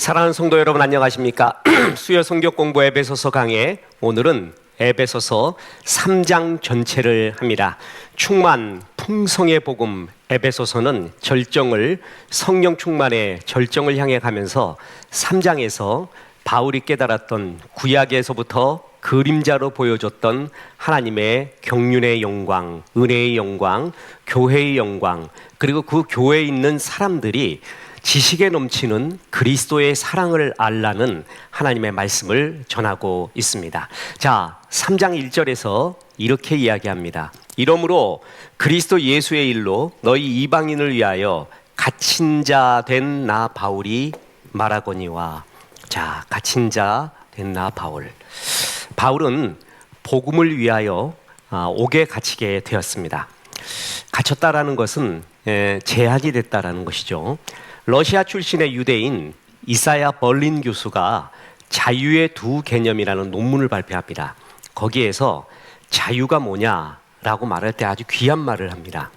사랑하는 성도 여러분, 안녕하십니까? 수요 성경 공부 에베소서 강의, 오늘은 에베소서 3장 전체를 합니다. 충만 풍성의 복음 에베소서는 성령 충만의 절정을 향해 가면서 3장에서 바울이 깨달았던 구약에서부터 그림자로 보여줬던 하나님의 경륜의 영광, 은혜의 영광, 교회의 영광, 그리고 그 교회에 있는 사람들이 지식에 넘치는 그리스도의 사랑을 알라는 하나님의 말씀을 전하고 있습니다. 자, 3장 1절에서 이렇게 이야기합니다. 이러므로 그리스도 예수의 일로 너희 이방인을 위하여 갇힌 자 된 나 바울이 말하거니와. 자, 갇힌 자 된 나 바울. 바울은 복음을 위하여 옥에 갇히게 되었습니다. 갇혔다라는 것은 제한이 됐다라는 것이죠. 러시아 출신의 유대인 이사야 벌린 교수가 자유의 두 개념이라는 논문을 발표합니다. 거기에서 자유가 뭐냐라고 말할 때 아주 귀한 말을 합니다.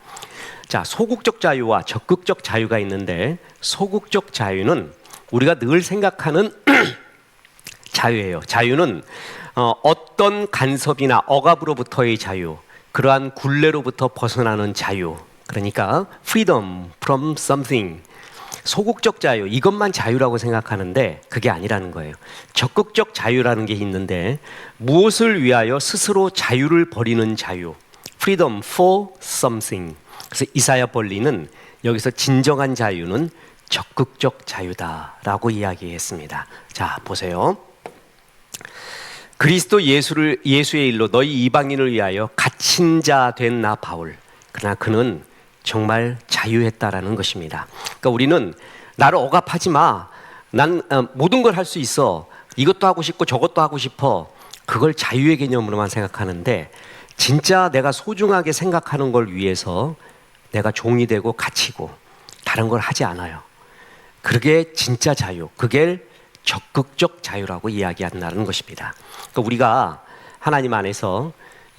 자, 소극적 자유와 적극적 자유가 있는데, 소극적 자유는 우리가 늘 생각하는 자유예요. 자유는 어떤 간섭이나 억압으로부터의 자유, 그러한 굴레로부터 벗어나는 자유, 그러니까 freedom from something. 소극적 자유, 이것만 자유라고 생각하는데 그게 아니라는 거예요. 적극적 자유라는 게 있는데, 무엇을 위하여 스스로 자유를 버리는 자유, freedom for something. 그래서 이사야 벌리는 여기서 진정한 자유는 적극적 자유다라고 이야기했습니다. 자, 보세요. 그리스도 예수의 일로 너희 이방인을 위하여 갇힌 자 된 나 바울. 그러나 그는 정말 자유했다라는 것입니다. 그러니까 우리는 나를 억압하지 마. 난 모든 걸 할 수 있어. 이것도 하고 싶고 저것도 하고 싶어. 그걸 자유의 개념으로만 생각하는데, 진짜 내가 소중하게 생각하는 걸 위해서 내가 종이 되고 갇히고 다른 걸 하지 않아요. 그게 진짜 자유. 그게 적극적 자유라고 이야기한다는 것입니다. 그러니까 우리가 하나님 안에서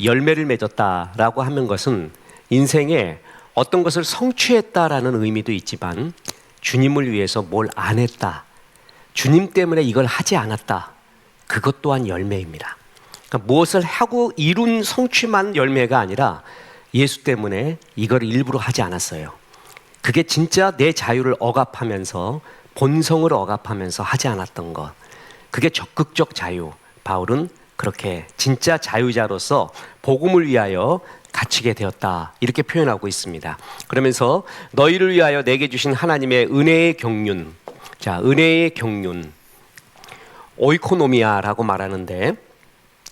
열매를 맺었다라고 하는 것은 인생에 어떤 것을 성취했다라는 의미도 있지만, 주님을 위해서 뭘 안 했다, 주님 때문에 이걸 하지 않았다, 그것 또한 열매입니다. 그러니까 무엇을 하고 이룬 성취만 열매가 아니라 예수 때문에 이걸 일부러 하지 않았어요. 그게 진짜 내 자유를 억압하면서, 본성을 억압하면서 하지 않았던 것, 그게 적극적 자유. 바울은 그렇게 진짜 자유자로서 복음을 위하여 갇히게 되었다, 이렇게 표현하고 있습니다. 그러면서 너희를 위하여 내게 주신 하나님의 은혜의 경륜. 자, 은혜의 경륜, 오이코노미아라고 말하는데,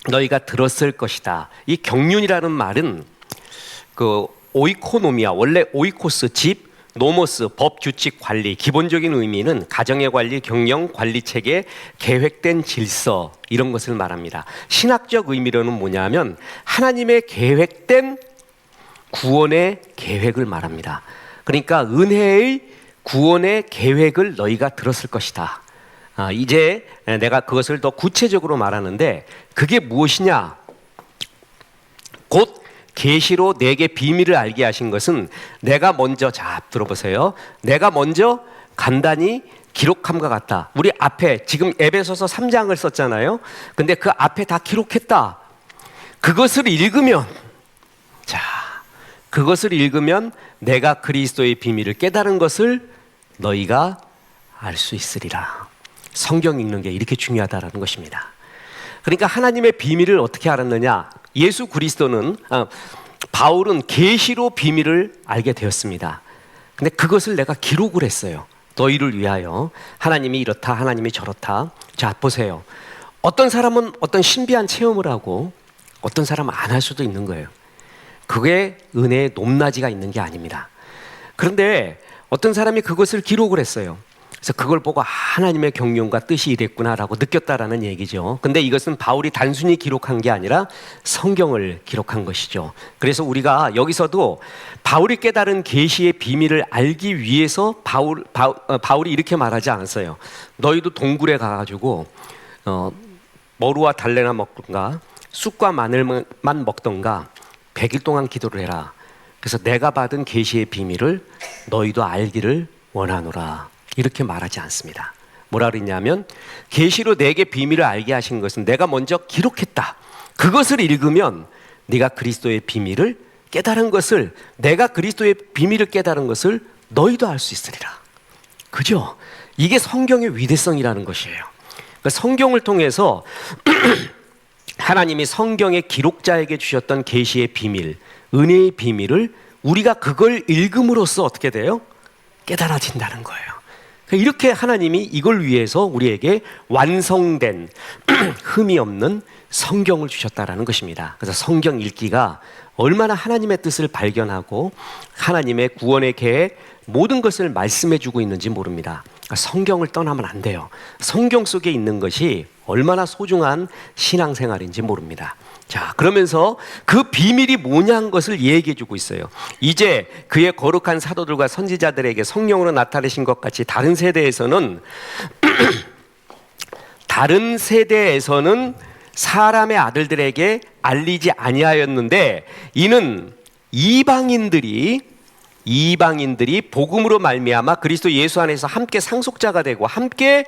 너희가 들었을 것이다. 이 경륜이라는 말은 그 오이코노미아, 원래 오이코스, 집, 노모스, 법, 규칙, 관리, 기본적인 의미는 가정의 관리, 경영, 관리 체계, 계획된 질서, 이런 것을 말합니다. 신학적 의미로는 뭐냐면 하나님의 계획된 구원의 계획을 말합니다. 그러니까 은혜의 구원의 계획을 너희가 들었을 것이다. 이제 내가 그것을 더 구체적으로 말하는데, 그게 무엇이냐? 곧 계시로 내게 비밀을 알게 하신 것은 내가 먼저, 자, 들어보세요. 내가 먼저 간단히 기록함과 같다. 우리 앞에 지금 에베소서 3장을 썼잖아요. 근데 그 앞에 다 기록했다. 그것을 읽으면, 자, 그것을 읽으면 내가 그리스도의 비밀을 깨달은 것을 너희가 알 수 있으리라. 성경 읽는 게 이렇게 중요하다라는 것입니다. 그러니까 하나님의 비밀을 어떻게 알았느냐? 예수 그리스도는, 바울은 계시로 비밀을 알게 되었습니다. 근데 그것을 내가 기록을 했어요. 너희를 위하여 하나님이 이렇다, 하나님이 저렇다. 자, 보세요. 어떤 사람은 어떤 신비한 체험을 하고 어떤 사람은 안 할 수도 있는 거예요. 그게 은혜의 높낮이가 있는 게 아닙니다. 그런데 어떤 사람이 그것을 기록을 했어요. 그래서 그걸 보고 하나님의 경륜과 뜻이 이랬구나라고 느꼈다라는 얘기죠. 근데 이것은 바울이 단순히 기록한 게 아니라 성경을 기록한 것이죠. 그래서 우리가 여기서도 바울이 깨달은 계시의 비밀을 알기 위해서 바울이 이렇게 말하지 않았어요. 너희도 동굴에 가가지고 머루와 달래나 먹던가 쑥과 마늘만 먹던가 100일 동안 기도를 해라. 그래서 내가 받은 계시의 비밀을 너희도 알기를 원하노라. 이렇게 말하지 않습니다. 뭐라 그랬냐면 계시로 내게 비밀을 알게 하신 것은 내가 먼저 기록했다. 그것을 읽으면 네가 그리스도의 비밀을 깨달은 것을, 내가 그리스도의 비밀을 깨달은 것을 너희도 알 수 있으리라. 그죠? 이게 성경의 위대성이라는 것이에요. 그러니까 성경을 통해서 하나님이 성경의 기록자에게 주셨던 계시의 비밀, 은혜의 비밀을 우리가 그걸 읽음으로써 어떻게 돼요? 깨달아진다는 거예요. 그러니까 이렇게 하나님이 이걸 위해서 우리에게 완성된 흠이 없는 성경을 주셨다라는 것입니다. 그래서 성경 읽기가 얼마나 하나님의 뜻을 발견하고 하나님의 구원의 계획, 모든 것을 말씀해 주고 있는지 모릅니다. 그러니까 성경을 떠나면 안 돼요. 성경 속에 있는 것이 얼마나 소중한 신앙생활인지 모릅니다. 자, 그러면서 그 비밀이 뭐냐는 것을 얘기해 주고 있어요. 이제 그의 거룩한 사도들과 선지자들에게 성령으로 나타내신 것 같이 다른 세대에서는 사람의 아들들에게 알리지 아니하였는데, 이는 이방인들이 복음으로 말미암아 그리스도 예수 안에서 함께 상속자가 되고 함께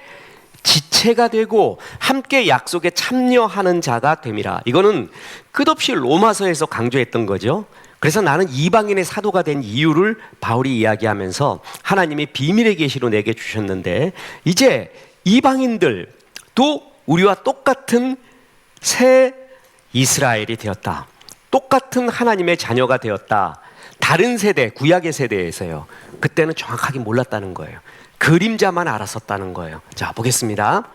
지체가 되고 함께 약속에 참여하는 자가 됨이라. 이거는 끝없이 로마서에서 강조했던 거죠. 그래서 나는 이방인의 사도가 된 이유를 바울이 이야기하면서 하나님이 비밀의 계시로 내게 주셨는데, 이제 이방인들도 우리와 똑같은 새 이스라엘이 되었다. 똑같은 하나님의 자녀가 되었다. 다른 세대, 구약의 세대에서요. 그때는 정확하게 몰랐다는 거예요. 그림자만 알았었다는 거예요. 자, 보겠습니다.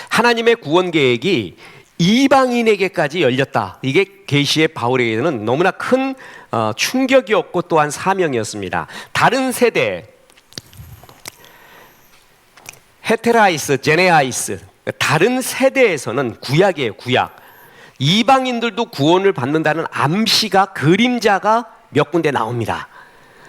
하나님의 구원 계획이 이방인에게까지 열렸다. 이게 계시의 바울에게는 너무나 큰 충격이었고 또한 사명이었습니다. 다른 세대, 헤테라이스, 제네아이스, 다른 세대에서는 구약이에요, 구약. 이방인들도 구원을 받는다는 암시가, 그림자가 몇 군데 나옵니다.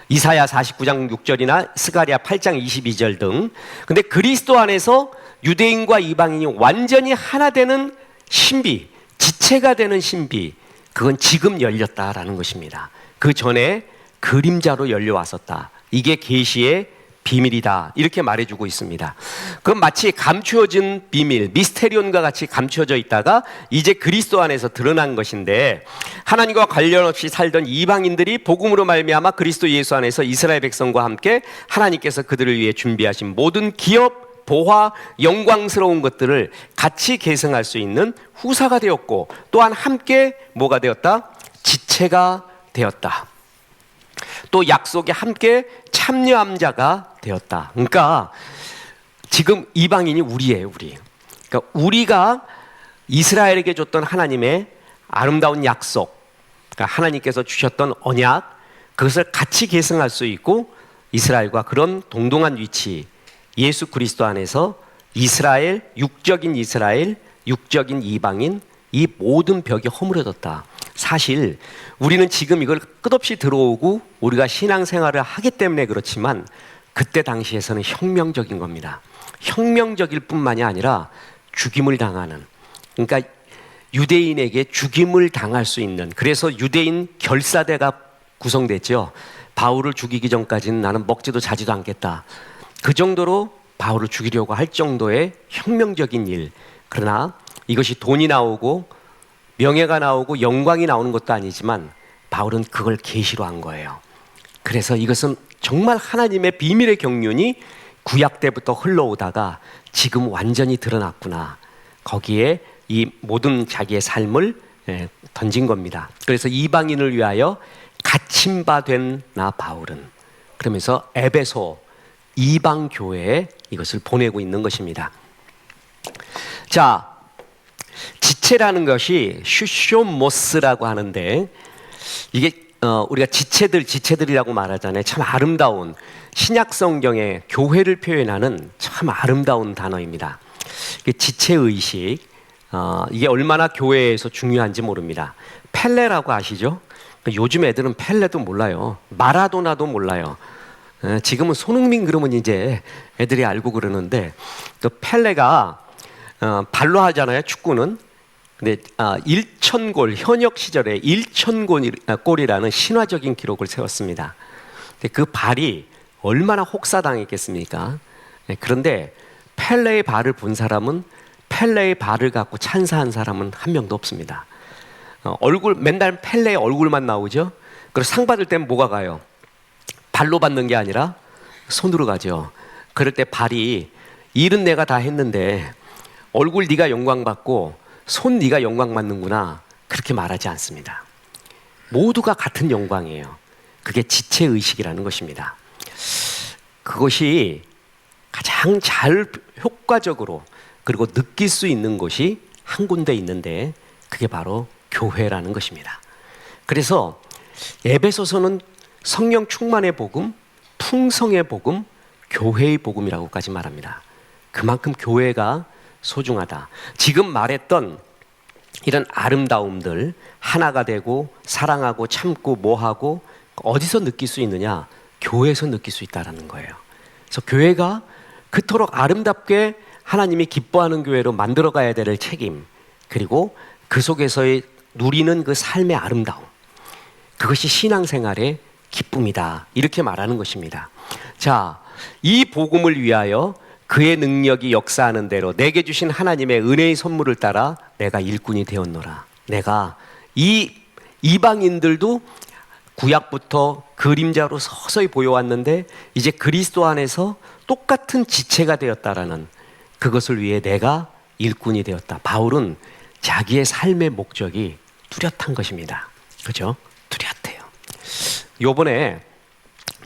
이사야 49장 6절이나 스가랴 8장 22절 등. 근데 그리스도 안에서 유대인과 이방인이 완전히 하나 되는 신비, 지체가 되는 신비, 그건 지금 열렸다라는 것입니다. 그 전에 그림자로 열려왔었다. 이게 계시의 비밀이다. 이렇게 말해주고 있습니다. 그건 마치 감추어진 비밀, 미스테리온과 같이 감추어져 있다가 이제 그리스도 안에서 드러난 것인데, 하나님과 관련 없이 살던 이방인들이 복음으로 말미암아 그리스도 예수 안에서 이스라엘 백성과 함께 하나님께서 그들을 위해 준비하신 모든 기업, 보화, 영광스러운 것들을 같이 계승할 수 있는 후사가 되었고, 또한 함께 뭐가 되었다? 지체가 되었다. 또 약속에 함께 참여한 자가 되었다. 그러니까 지금 이방인이 우리예요, 우리. 그러니까 우리가 이스라엘에게 줬던 하나님의 아름다운 약속, 그러니까 하나님께서 주셨던 언약, 그것을 같이 계승할 수 있고, 이스라엘과 그런 동등한 위치, 예수 그리스도 안에서 이스라엘, 육적인 이방인, 이 모든 벽이 허물어졌다. 사실 우리는 지금 이걸 끝없이 들어오고 우리가 신앙생활을 하기 때문에 그렇지만, 그때 당시에서는 혁명적인 겁니다. 혁명적일 뿐만이 아니라 죽임을 당하는, 그러니까 유대인에게 죽임을 당할 수 있는, 그래서 유대인 결사대가 구성됐죠. 바울을 죽이기 전까지는 나는 먹지도 자지도 않겠다. 그 정도로 바울을 죽이려고 할 정도의 혁명적인 일. 그러나 이것이 돈이 나오고 명예가 나오고 영광이 나오는 것도 아니지만 바울은 그걸 계시로 한 거예요. 그래서 이것은 정말 하나님의 비밀의 경륜이 구약 때부터 흘러오다가 지금 완전히 드러났구나. 거기에 이 모든 자기의 삶을 던진 겁니다. 그래서 이방인을 위하여 갇힌 바 된 나 바울은, 그러면서 에베소 이방 교회에 이것을 보내고 있는 것입니다. 자, 지체라는 것이 슈쇼모스라고 하는데, 이게 우리가 지체들이라고 말하잖아요. 참 아름다운, 신약 성경의 교회를 표현하는 참 아름다운 단어입니다. 지체의식, 이게 얼마나 교회에서 중요한지 모릅니다. 펠레라고 아시죠? 요즘 애들은 펠레도 몰라요. 마라도나도 몰라요. 지금은 손흥민 그러면 이제 애들이 알고 그러는데, 또 펠레가 발로 하잖아요, 축구는. 근데 1,000골, 현역 시절에 1,000골이라는 신화적인 기록을 세웠습니다. 근데 그 발이 얼마나 혹사당했겠습니까? 그런데 펠레의 발을 본 사람은 펠레의 발을 갖고 찬사한 사람은 한 명도 없습니다. 얼굴 맨날 펠레의 얼굴만 나오죠. 그리고 상 받을 때는 뭐가 가요? 발로 받는 게 아니라 손으로 가죠. 그럴 때 발이 일은 내가 다 했는데 얼굴 네가 영광 받고 손 네가 영광 받는구나, 그렇게 말하지 않습니다. 모두가 같은 영광이에요. 그게 지체의식이라는 것입니다. 그것이 가장 잘 효과적으로 그리고 느낄 수 있는 곳이 한 군데 있는데 그게 바로 교회라는 것입니다. 그래서 에베소서는 성령 충만의 복음, 풍성의 복음, 교회의 복음이라고까지 말합니다. 그만큼 교회가 소중하다. 지금 말했던 이런 아름다움들, 하나가 되고 사랑하고 참고 뭐하고 어디서 느낄 수 있느냐? 교회에서 느낄 수 있다는 거예요. 그래서 교회가 그토록 아름답게 하나님이 기뻐하는 교회로 만들어가야 될 책임, 그리고 그 속에서의 누리는 그 삶의 아름다움, 그것이 신앙생활의 기쁨이다, 이렇게 말하는 것입니다. 자, 이 복음을 위하여 그의 능력이 역사하는 대로 내게 주신 하나님의 은혜의 선물을 따라 내가 일꾼이 되었노라. 내가 이 이방인들도 구약부터 그림자로 서서히 보여왔는데 이제 그리스도 안에서 똑같은 지체가 되었다라는, 그것을 위해 내가 일꾼이 되었다. 바울은 자기의 삶의 목적이 뚜렷한 것입니다. 그죠? 뚜렷해요. 요번에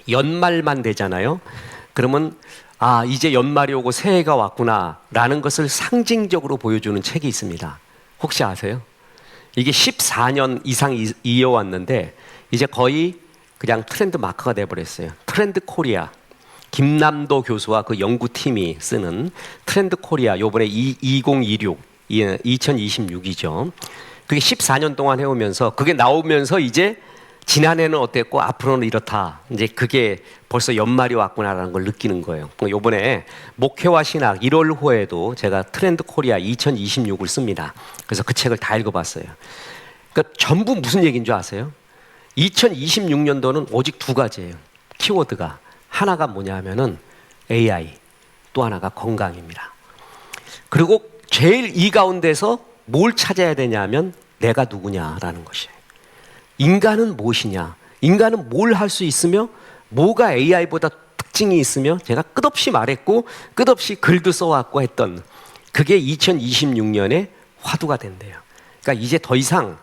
연말만 되잖아요. 그러면 이제 연말이 오고 새해가 왔구나 라는 것을 상징적으로 보여주는 책이 있습니다. 혹시 아세요? 이게 14년 이상 이어왔는데 이제 거의 그냥 트렌드 마크가 돼버렸어요. 트렌드 코리아, 김남도 교수와 그 연구팀이 쓰는 트렌드 코리아, 요번에 2026, 2026이죠. 그게 14년 동안 해오면서 그게 나오면서 이제 지난해는 어땠고 앞으로는 이렇다, 이제 그게 벌써 연말이 왔구나라는 걸 느끼는 거예요. 요번에 목회와 신학 1월호에도 제가 트렌드 코리아 2026을 씁니다. 그래서 그 책을 다 읽어봤어요. 그러니까 전부 무슨 얘기인 줄 아세요? 2026년도는 오직 두 가지예요. 키워드가. 하나가 뭐냐 하면은 AI, 또 하나가 건강입니다. 그리고 제일 이 가운데서 뭘 찾아야 되냐 하면 내가 누구냐라는 것이에요. 인간은 무엇이냐, 인간은 뭘 할 수 있으며 뭐가 AI보다 특징이 있으며, 제가 끝없이 말했고 끝없이 글도 써왔고 했던 그게 2026년에 화두가 된대요. 그러니까 이제 더 이상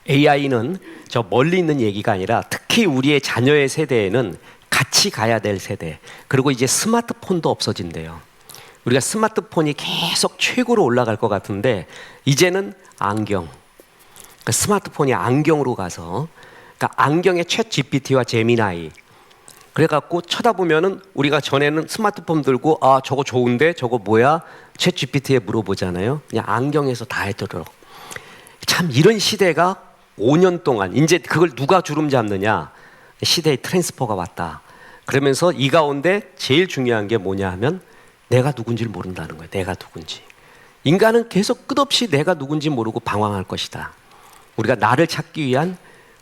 AI는 저 멀리 있는 얘기가 아니라 특히 우리의 자녀의 세대에는 같이 가야 될 세대, 그리고 이제 스마트폰도 없어진대요. 우리가 스마트폰이 계속 최고로 올라갈 것 같은데 이제는 안경, 그러니까 스마트폰이 안경으로 가서, 그러니까 안경에 챗 GPT와 제미나이, 그래갖고 쳐다보면은 우리가 전에는 스마트폰 들고 저거 좋은데 저거 뭐야? 챗 GPT에 물어보잖아요. 그냥 안경에서 다 해도록. 참 이런 시대가 5년 동안 이제 그걸 누가 주름 잡느냐? 시대의 트랜스퍼가 왔다. 그러면서 이 가운데 제일 중요한 게 뭐냐 하면 내가 누군지를 모른다는 거예요. 내가 누군지. 인간은 계속 끝없이 내가 누군지 모르고 방황할 것이다. 우리가 나를 찾기 위한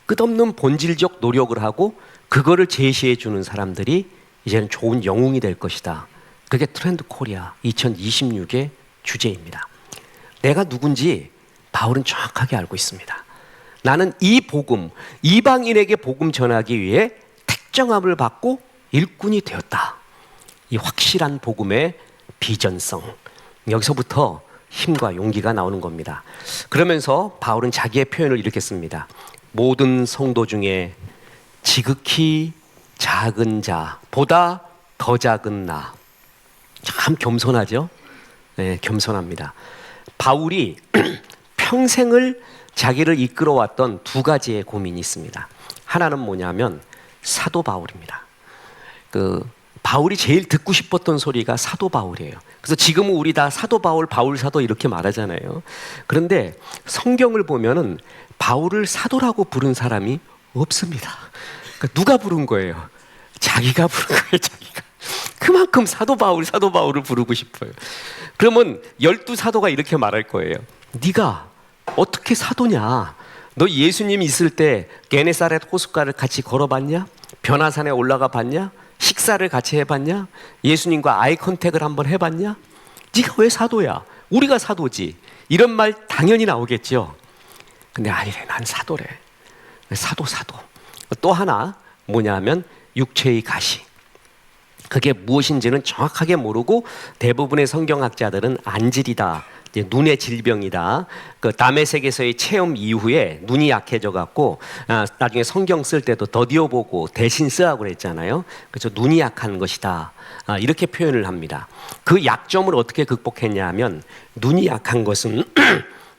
끝없는 본질적 노력을 하고 그거를 제시해 주는 사람들이 이제는 좋은 영웅이 될 것이다. 그게 트렌드 코리아 2026의 주제입니다. 내가 누군지 바울은 정확하게 알고 있습니다. 나는 이 복음, 이방인에게 복음 전하기 위해 택정함을 받고 일꾼이 되었다. 이 확실한 복음의 비전성, 여기서부터 힘과 용기가 나오는 겁니다. 그러면서 바울은 자기의 표현을 이렇게 씁니다. 모든 성도 중에 지극히 작은 자보다 더 작은 나. 참 겸손하죠? 네, 겸손합니다. 바울이 평생을 자기를 이끌어왔던 두 가지의 고민이 있습니다. 하나는 뭐냐면 사도 바울입니다. 바울이 제일 듣고 싶었던 소리가 사도 바울이에요. 그래서 지금은 우리 다 사도 바울, 바울 사도 이렇게 말하잖아요. 그런데 성경을 보면은 바울을 사도라고 부른 사람이 없습니다. 그러니까 누가 부른 거예요? 자기가 부른 거예요, 자기가. 그만큼 사도 바울을 부르고 싶어요. 그러면 12사도가 이렇게 말할 거예요. 네가 어떻게 사도냐? 너 예수님 있을 때 게네사렛 호숫가를 같이 걸어봤냐? 변화산에 올라가 봤냐? 식사를 같이 해봤냐? 예수님과 아이 컨택을 한번 해봤냐? 네가 왜 사도야? 우리가 사도지. 이런 말 당연히 나오겠죠. 근데 아니래, 난 사도래. 사도. 또 하나 뭐냐면 육체의 가시. 그게 무엇인지는 정확하게 모르고 대부분의 성경학자들은 안질이다, 눈의 질병이다. 그 다메섹에서의 체험 이후에 눈이 약해져 갖고 나중에 성경 쓸 때도 더디어 보고 대신 쓰라고 그랬잖아요. 그래서 눈이 약한 것이다, 이렇게 표현을 합니다. 그 약점을 어떻게 극복했냐면 눈이 약한 것은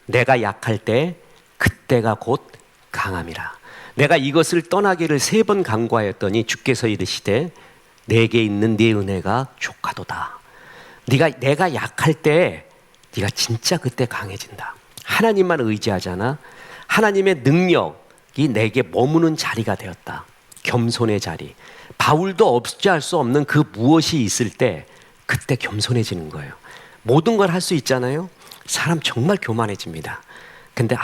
내가 약할 때 그때가 곧 강함이라. 내가 이것을 떠나기를 3번 간구하였더니 주께서 이르시되 내게 있는 네 은혜가 족하도다. 내가 약할 때 네가 진짜 그때 강해진다. 하나님만 의지하잖아. 하나님의 능력이 내게 머무는 자리가 되었다. 겸손의 자리. 바울도 없지 할 수 없는 그 무엇이 있을 때 그때 겸손해지는 거예요. 모든 걸 할 수 있잖아요. 사람 정말 교만해집니다. 근데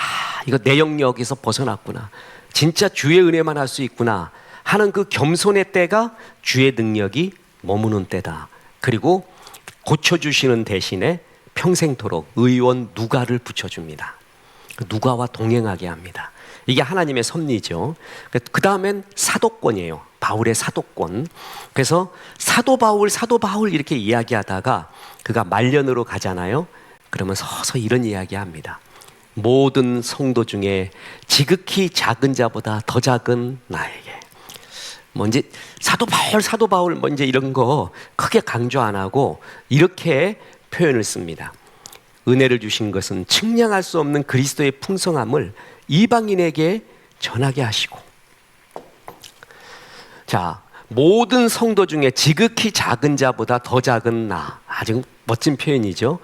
이거 내 영역에서 벗어났구나. 진짜 주의 은혜만 할 수 있구나 하는 그 겸손의 때가 주의 능력이 머무는 때다. 그리고 고쳐주시는 대신에 평생토록 의원 누가를 붙여줍니다. 누가와 동행하게 합니다. 이게 하나님의 섭리죠. 그 다음엔 사도권이에요. 바울의 사도권. 그래서 사도 바울 이렇게 이야기하다가 그가 말년으로 가잖아요. 그러면 서서 이런 이야기합니다. 모든 성도 중에 지극히 작은 자보다 더 작은 나에게. 이제 사도 바울 이제 이런 거 크게 강조 안 하고 이렇게 표현을 씁니다. 은혜를 주신 것은 측량할 수 없는 그리스도의 풍성함을 이방인에게 전하게 하시고. 자, 모든 성도 중에 지극히 작은 자보다 더 작은 나. 아주 멋진 표현이죠.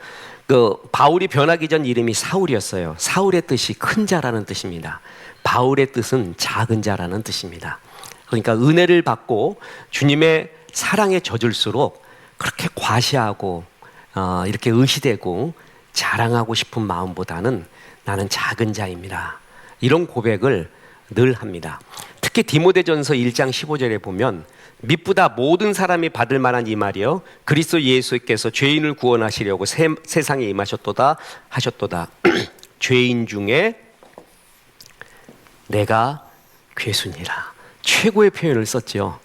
그 바울이 변하기 전 이름이 사울이었어요. 사울의 뜻이 큰 자라는 뜻입니다. 바울의 뜻은 작은 자라는 뜻입니다. 그러니까 은혜를 받고 주님의 사랑에 젖을수록 그렇게 과시하고 이렇게 의시되고 자랑하고 싶은 마음보다는 나는 작은 자입니다. 이런 고백을 늘 합니다. 특히 디모데전서 1장 15절에 보면 미쁘다 모든 사람이 받을 만한 이 말이요 그리스도 예수께서 죄인을 구원하시려고 세상에 임하셨도다 하셨도다. 죄인 중에 내가 괴순이라. 최고의 표현을 썼죠.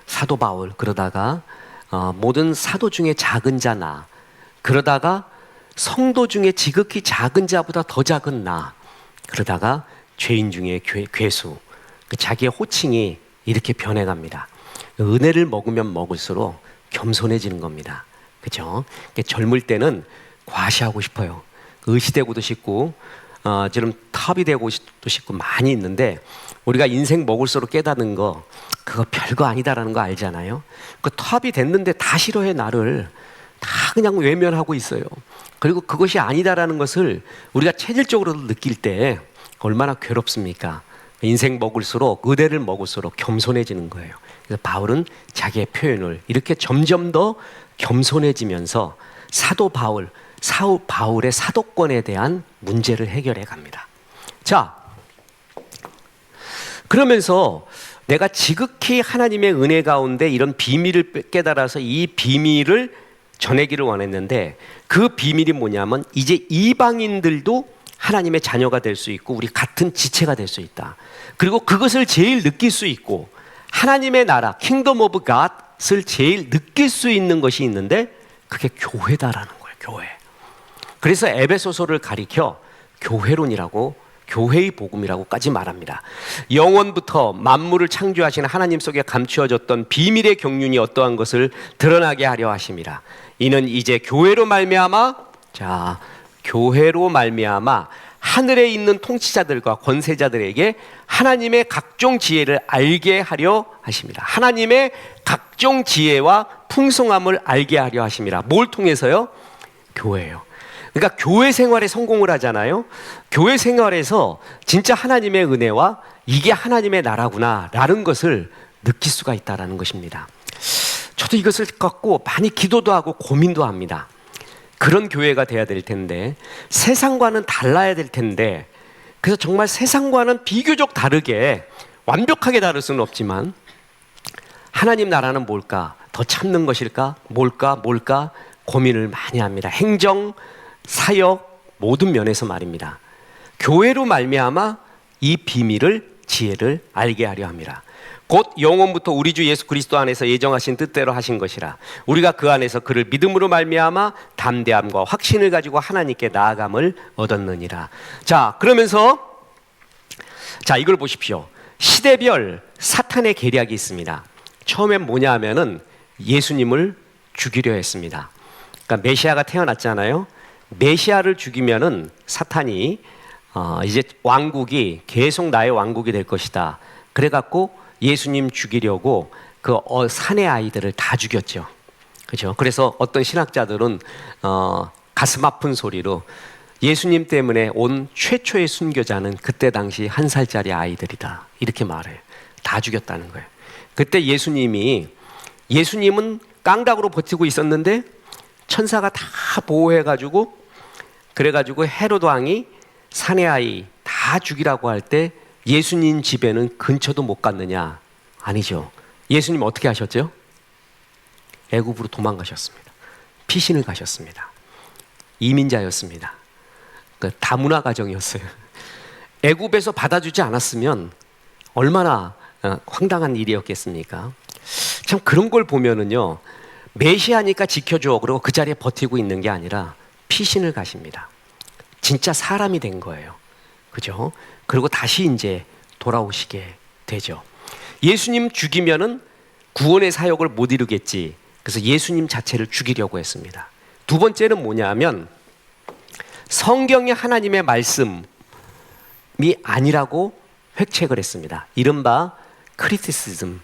사도 바울. 그러다가 모든 사도 중에 작은 자나, 그러다가 성도 중에 지극히 작은 자보다 더 작은 나, 그러다가 죄인 중에 괴수. 자기의 호칭이 이렇게 변해갑니다. 은혜를 먹으면 먹을수록 겸손해지는 겁니다. 그렇죠? 젊을 때는 과시하고 싶어요. 의시되고도 싶고 지금 탑이 되고도 싶고 많이 있는데, 우리가 인생 먹을수록 깨닫는 거 그거 별거 아니다라는 거 알잖아요. 그 탑이 됐는데 다 싫어해. 나를 다 그냥 외면하고 있어요. 그리고 그것이 아니다라는 것을 우리가 체질적으로도 느낄 때 얼마나 괴롭습니까? 인생 먹을수록, 은혜를 먹을수록 겸손해지는 거예요. 그래서 바울은 자기의 표현을 이렇게 점점 더 겸손해지면서 바울의 사도권에 대한 문제를 해결해 갑니다. 자, 그러면서 내가 지극히 하나님의 은혜 가운데 이런 비밀을 깨달아서 이 비밀을 전하기를 원했는데, 그 비밀이 뭐냐면 이제 이방인들도 하나님의 자녀가 될 수 있고 우리 같은 지체가 될 수 있다. 그리고 그것을 제일 느낄 수 있고 하나님의 나라 킹덤 오브 갓을 제일 느낄 수 있는 것이 있는데 그게 교회다라는 거예요. 교회. 그래서 에베소서를 가리켜 교회론이라고, 교회의 복음이라고까지 말합니다. 영원부터 만물을 창조하신 하나님 속에 감추어졌던 비밀의 경륜이 어떠한 것을 드러나게 하려 하심이라. 이는 이제 교회로 말미암아 하늘에 있는 통치자들과 권세자들에게 하나님의 각종 지혜를 알게 하려 하심이라. 하나님의 각종 지혜와 풍성함을 알게 하려 하심이라. 뭘 통해서요? 교회예요. 그러니까 교회 생활에 성공을 하잖아요. 교회 생활에서 진짜 하나님의 은혜와 이게 하나님의 나라구나 라는 것을 느낄 수가 있다는 것입니다. 저도 이것을 갖고 많이 기도도 하고 고민도 합니다. 그런 교회가 돼야 될 텐데, 세상과는 달라야 될 텐데, 그래서 정말 세상과는 비교적 다르게, 완벽하게 다를 수는 없지만 하나님 나라는 뭘까? 더 참는 것일까? 뭘까? 고민을 많이 합니다. 행정, 사역 모든 면에서 말입니다. 교회로 말미암아 이 비밀을, 지혜를 알게 하려 합니다. 곧 영원부터 우리 주 예수 그리스도 안에서 예정하신 뜻대로 하신 것이라 우리가 그 안에서 그를 믿음으로 말미암아 담대함과 확신을 가지고 하나님께 나아감을 얻었느니라. 자, 그러면서 자, 이걸 보십시오. 시대별 사탄의 계략이 있습니다. 처음엔 뭐냐 하면은 예수님을 죽이려 했습니다. 그러니까 메시아가 태어났잖아요. 메시아를 죽이면은 사탄이 이제 왕국이 계속 나의 왕국이 될 것이다. 그래갖고 예수님 죽이려고 그 산의 아이들을 다 죽였죠. 그죠? 그래서 어떤 신학자들은 가슴 아픈 소리로 예수님 때문에 온 최초의 순교자는 그때 당시 1살짜리 아이들이다. 이렇게 말해요. 다 죽였다는 거예요. 그때 예수님은 깡닭으로 버티고 있었는데 천사가 다 보호해가지고 그래가지고 헤로드 왕이 산의 아이 다 죽이라고 할 때 예수님 집에는 근처도 못 갔느냐? 아니죠. 예수님 어떻게 하셨죠? 애굽으로 도망가셨습니다. 피신을 가셨습니다. 이민자였습니다. 그 다문화 가정이었어요. 애굽에서 받아주지 않았으면 얼마나 황당한 일이었겠습니까? 참 그런 걸 보면은요, 메시아니까 지켜줘 그리고 그 자리에 버티고 있는 게 아니라 피신을 가십니다. 진짜 사람이 된 거예요. 그죠? 그리고 다시 이제 돌아오시게 되죠. 예수님 죽이면은 구원의 사역을 못 이루겠지. 그래서 예수님 자체를 죽이려고 했습니다. 두 번째는 뭐냐 하면 성경이 하나님의 말씀이 아니라고 획책을 했습니다. 이른바 크리티시즘,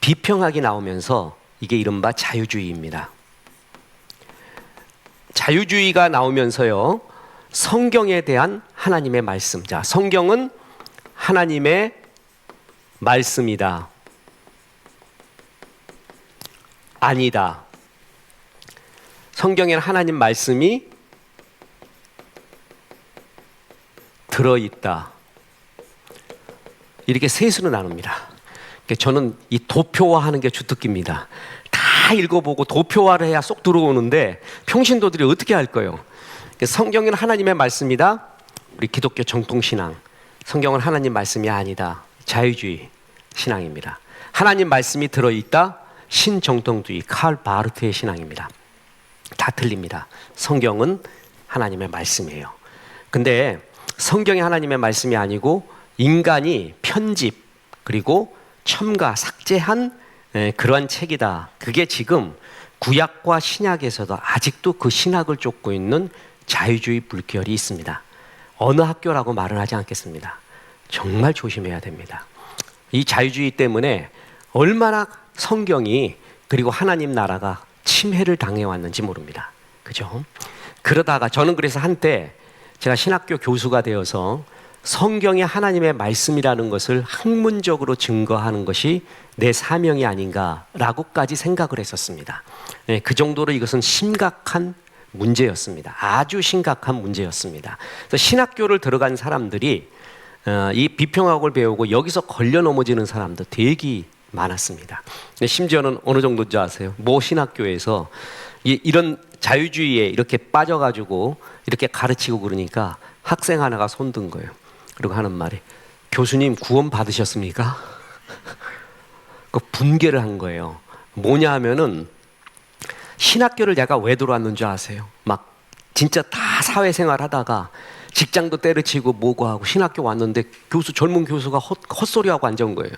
비평학이 나오면서 이게 이른바 자유주의입니다. 자유주의가 나오면서요, 성경에 대한 하나님의 말씀. 자, 성경은 하나님의 말씀이다. 아니다. 성경에는 하나님 말씀이 들어있다. 이렇게 셋으로 나눕니다. 저는 이 도표화하는 게 주특기입니다. 다 읽어보고 도표화를 해야 쏙 들어오는데 평신도들이 어떻게 할 거예요? 성경은 하나님의 말씀이다. 우리 기독교 정통신앙. 성경은 하나님 말씀이 아니다. 자유주의 신앙입니다. 하나님 말씀이 들어있다. 신정통주의 칼 바르트의 신앙입니다. 다 틀립니다. 성경은 하나님의 말씀이에요. 근데 성경이 하나님의 말씀이 아니고 인간이 편집 그리고 첨가 삭제한 그러한 책이다. 그게 지금 구약과 신약에서도 아직도 그 신학을 쫓고 있는 자유주의 불결이 있습니다. 어느 학교라고 말은 하지 않겠습니다. 정말 조심해야 됩니다. 이 자유주의 때문에 얼마나 성경이 그리고 하나님 나라가 침해를 당해왔는지 모릅니다. 그죠? 그러다가 저는 그래서 한때 제가 신학교 교수가 되어서 성경이 하나님의 말씀이라는 것을 학문적으로 증거하는 것이 내 사명이 아닌가라고까지 생각을 했었습니다. 그 정도로 이것은 심각한 문제였습니다. 아주 심각한 문제였습니다. 그래서 신학교를 들어간 사람들이 이 비평학을 배우고 여기서 걸려 넘어지는 사람도 되게 많았습니다. 심지어는 어느 정도인지 아세요? 모 신학교에서 이런 자유주의에 이렇게 빠져가지고 이렇게 가르치고 그러니까 학생 하나가 손든 거예요. 그리고 하는 말이, 교수님 구원 받으셨습니까? 그 분개를 한 거예요. 뭐냐 하면은 신학교를 내가 왜 들어왔는 줄 아세요? 막 진짜 다 사회생활 하다가 직장도 때려치고 뭐고 하고 신학교 왔는데 젊은 교수가 헛소리하고 앉은 거예요.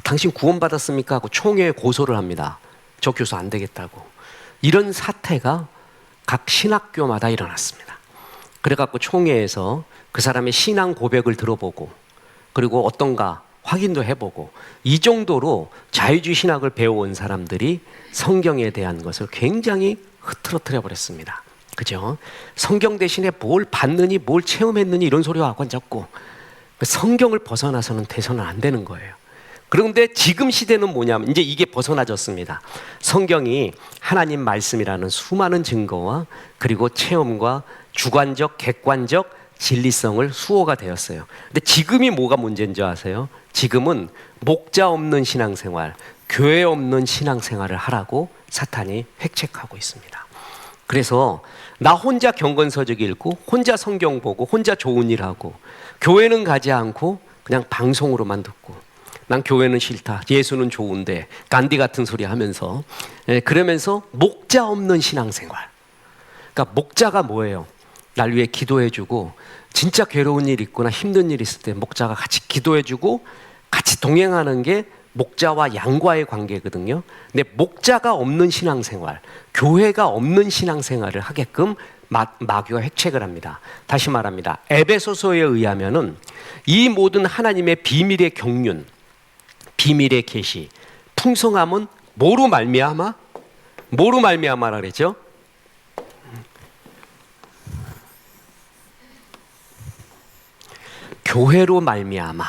당신 구원 받았습니까? 하고 총회에 고소를 합니다. 저 교수 안 되겠다고. 이런 사태가 각 신학교마다 일어났습니다. 그래갖고 총회에서 그 사람의 신앙 고백을 들어보고 그리고 어떤가 확인도 해보고 이 정도로 자유주의 신학을 배워온 사람들이 성경에 대한 것을 굉장히 흐트러뜨려 버렸습니다. 그죠? 성경 대신에 뭘 받느니 뭘 체험했느니 이런 소리와 하고 앉았고 성경을 벗어나서는 돼서는 안 되는 거예요. 그런데 지금 시대는 뭐냐면 이제 이게 벗어나졌습니다. 성경이 하나님 말씀이라는 수많은 증거와 그리고 체험과 주관적, 객관적 진리성을 수호가 되었어요. 근데 지금이 뭐가 문제인 줄 아세요? 지금은 목자 없는 신앙생활, 교회 없는 신앙생활을 하라고 사탄이 획책하고 있습니다. 그래서 나 혼자 경건서적 읽고 혼자 성경 보고 혼자 좋은 일 하고 교회는 가지 않고 그냥 방송으로만 듣고 난 교회는 싫다, 예수는 좋은데 간디 같은 소리 하면서 그러면서 목자 없는 신앙생활. 그러니까 목자가 뭐예요? 날 위해 기도해주고 진짜 괴로운 일 있거나 힘든 일 있을 때 목자가 같이 기도해주고 같이 동행하는 게 목자와 양과의 관계거든요. 근데 목자가 없는 신앙생활, 교회가 없는 신앙생활을 하게끔 마귀가 획책을 합니다. 다시 말합니다. 에베소서에 의하면은 이 모든 하나님의 비밀의 경륜, 비밀의 계시, 풍성함은 뭐로 말미암아? 뭐로 말미암아라 그랬죠? 교회로 말미암아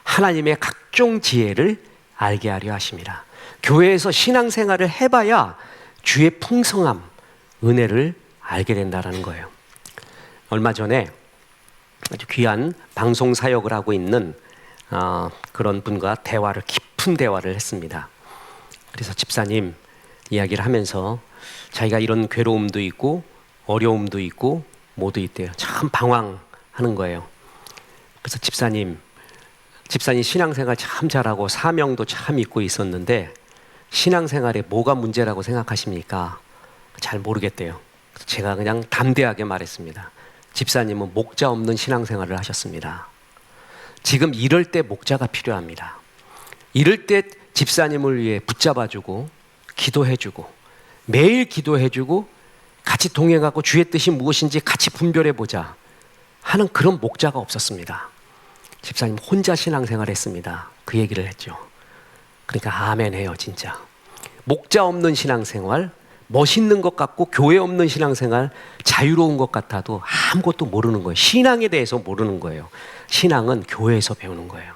하나님의 각종 지혜를 알게 하려 하십니다. 교회에서 신앙생활을 해봐야 주의 풍성함, 은혜를 알게 된다는 거예요. 얼마 전에 아주 귀한 방송 사역을 하고 있는 그런 분과 깊은 대화를 했습니다. 그래서 집사님 이야기를 하면서 자기가 이런 괴로움도 있고 어려움도 있고 모두 있대요. 참 방황하는 거예요. 그래서 집사님 신앙생활 참 잘하고 사명도 참 잊고 있었는데 신앙생활에 뭐가 문제라고 생각하십니까? 잘 모르겠대요. 그래서 제가 그냥 담대하게 말했습니다. 집사님은 목자 없는 신앙생활을 하셨습니다. 지금 이럴 때 목자가 필요합니다. 이럴 때 집사님을 위해 붙잡아주고 기도해주고 매일 기도해주고 같이 동행하고 주의 뜻이 무엇인지 같이 분별해보자 하는 그런 목자가 없었습니다. 집사님 혼자 신앙생활 했습니다. 그 얘기를 했죠. 그러니까 아멘 해요. 진짜 목자 없는 신앙생활, 멋있는 것 같고 교회 없는 신앙생활, 자유로운 것 같아도 아무것도 모르는 거예요. 신앙에 대해서 모르는 거예요. 신앙은 교회에서 배우는 거예요.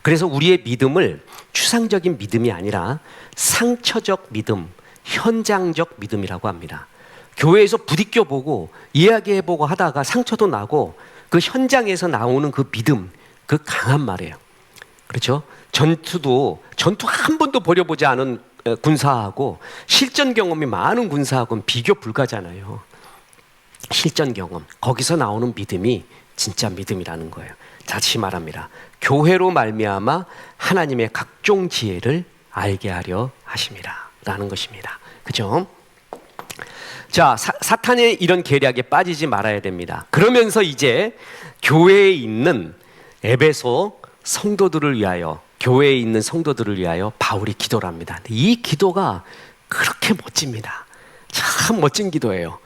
그래서 우리의 믿음을 추상적인 믿음이 아니라 상처적 믿음, 현장적 믿음이라고 합니다. 교회에서 부딪혀보고 이야기해보고 하다가 상처도 나고 그 현장에서 나오는 그 믿음, 그 강한 말이에요. 그렇죠? 전투 한 번도 벌여보지 않은 군사하고 실전 경험이 많은 군사하고는 비교 불가잖아요. 실전 경험, 거기서 나오는 믿음이 진짜 믿음이라는 거예요. 다시 말합니다. 교회로 말미암아 하나님의 각종 지혜를 알게 하려 하십니다 라는 것입니다. 그죠? 자, 사탄의 이런 계략에 빠지지 말아야 됩니다. 그러면서 이제 교회에 있는 에베소 성도들을 위하여, 교회에 있는 성도들을 위하여 바울이 기도를 합니다. 이 기도가 그렇게 멋집니다. 참 멋진 기도예요.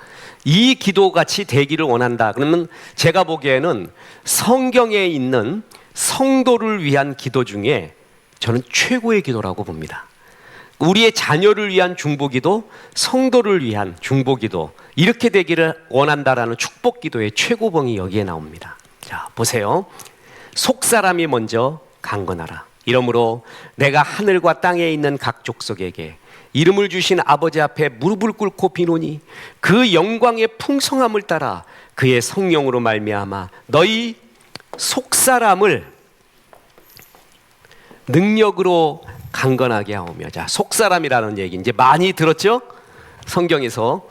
이 기도같이 되기를 원한다. 그러면 제가 보기에는 성경에 있는 성도를 위한 기도 중에 저는 최고의 기도라고 봅니다. 우리의 자녀를 위한 중보기도, 성도를 위한 중보기도, 이렇게 되기를 원한다라는 축복기도의 최고봉이 여기에 나옵니다. 자, 보세요. 속사람이 먼저 강건하라. 이러므로 내가 하늘과 땅에 있는 각 족속에게 이름을 주신 아버지 앞에 무릎을 꿇고 비노니 그 영광의 풍성함을 따라 그의 성령으로 말미암아 너희 속사람을 능력으로 강건하게 하오며. 자, 속사람이라는 얘기 이제 많이 들었죠? 성경에서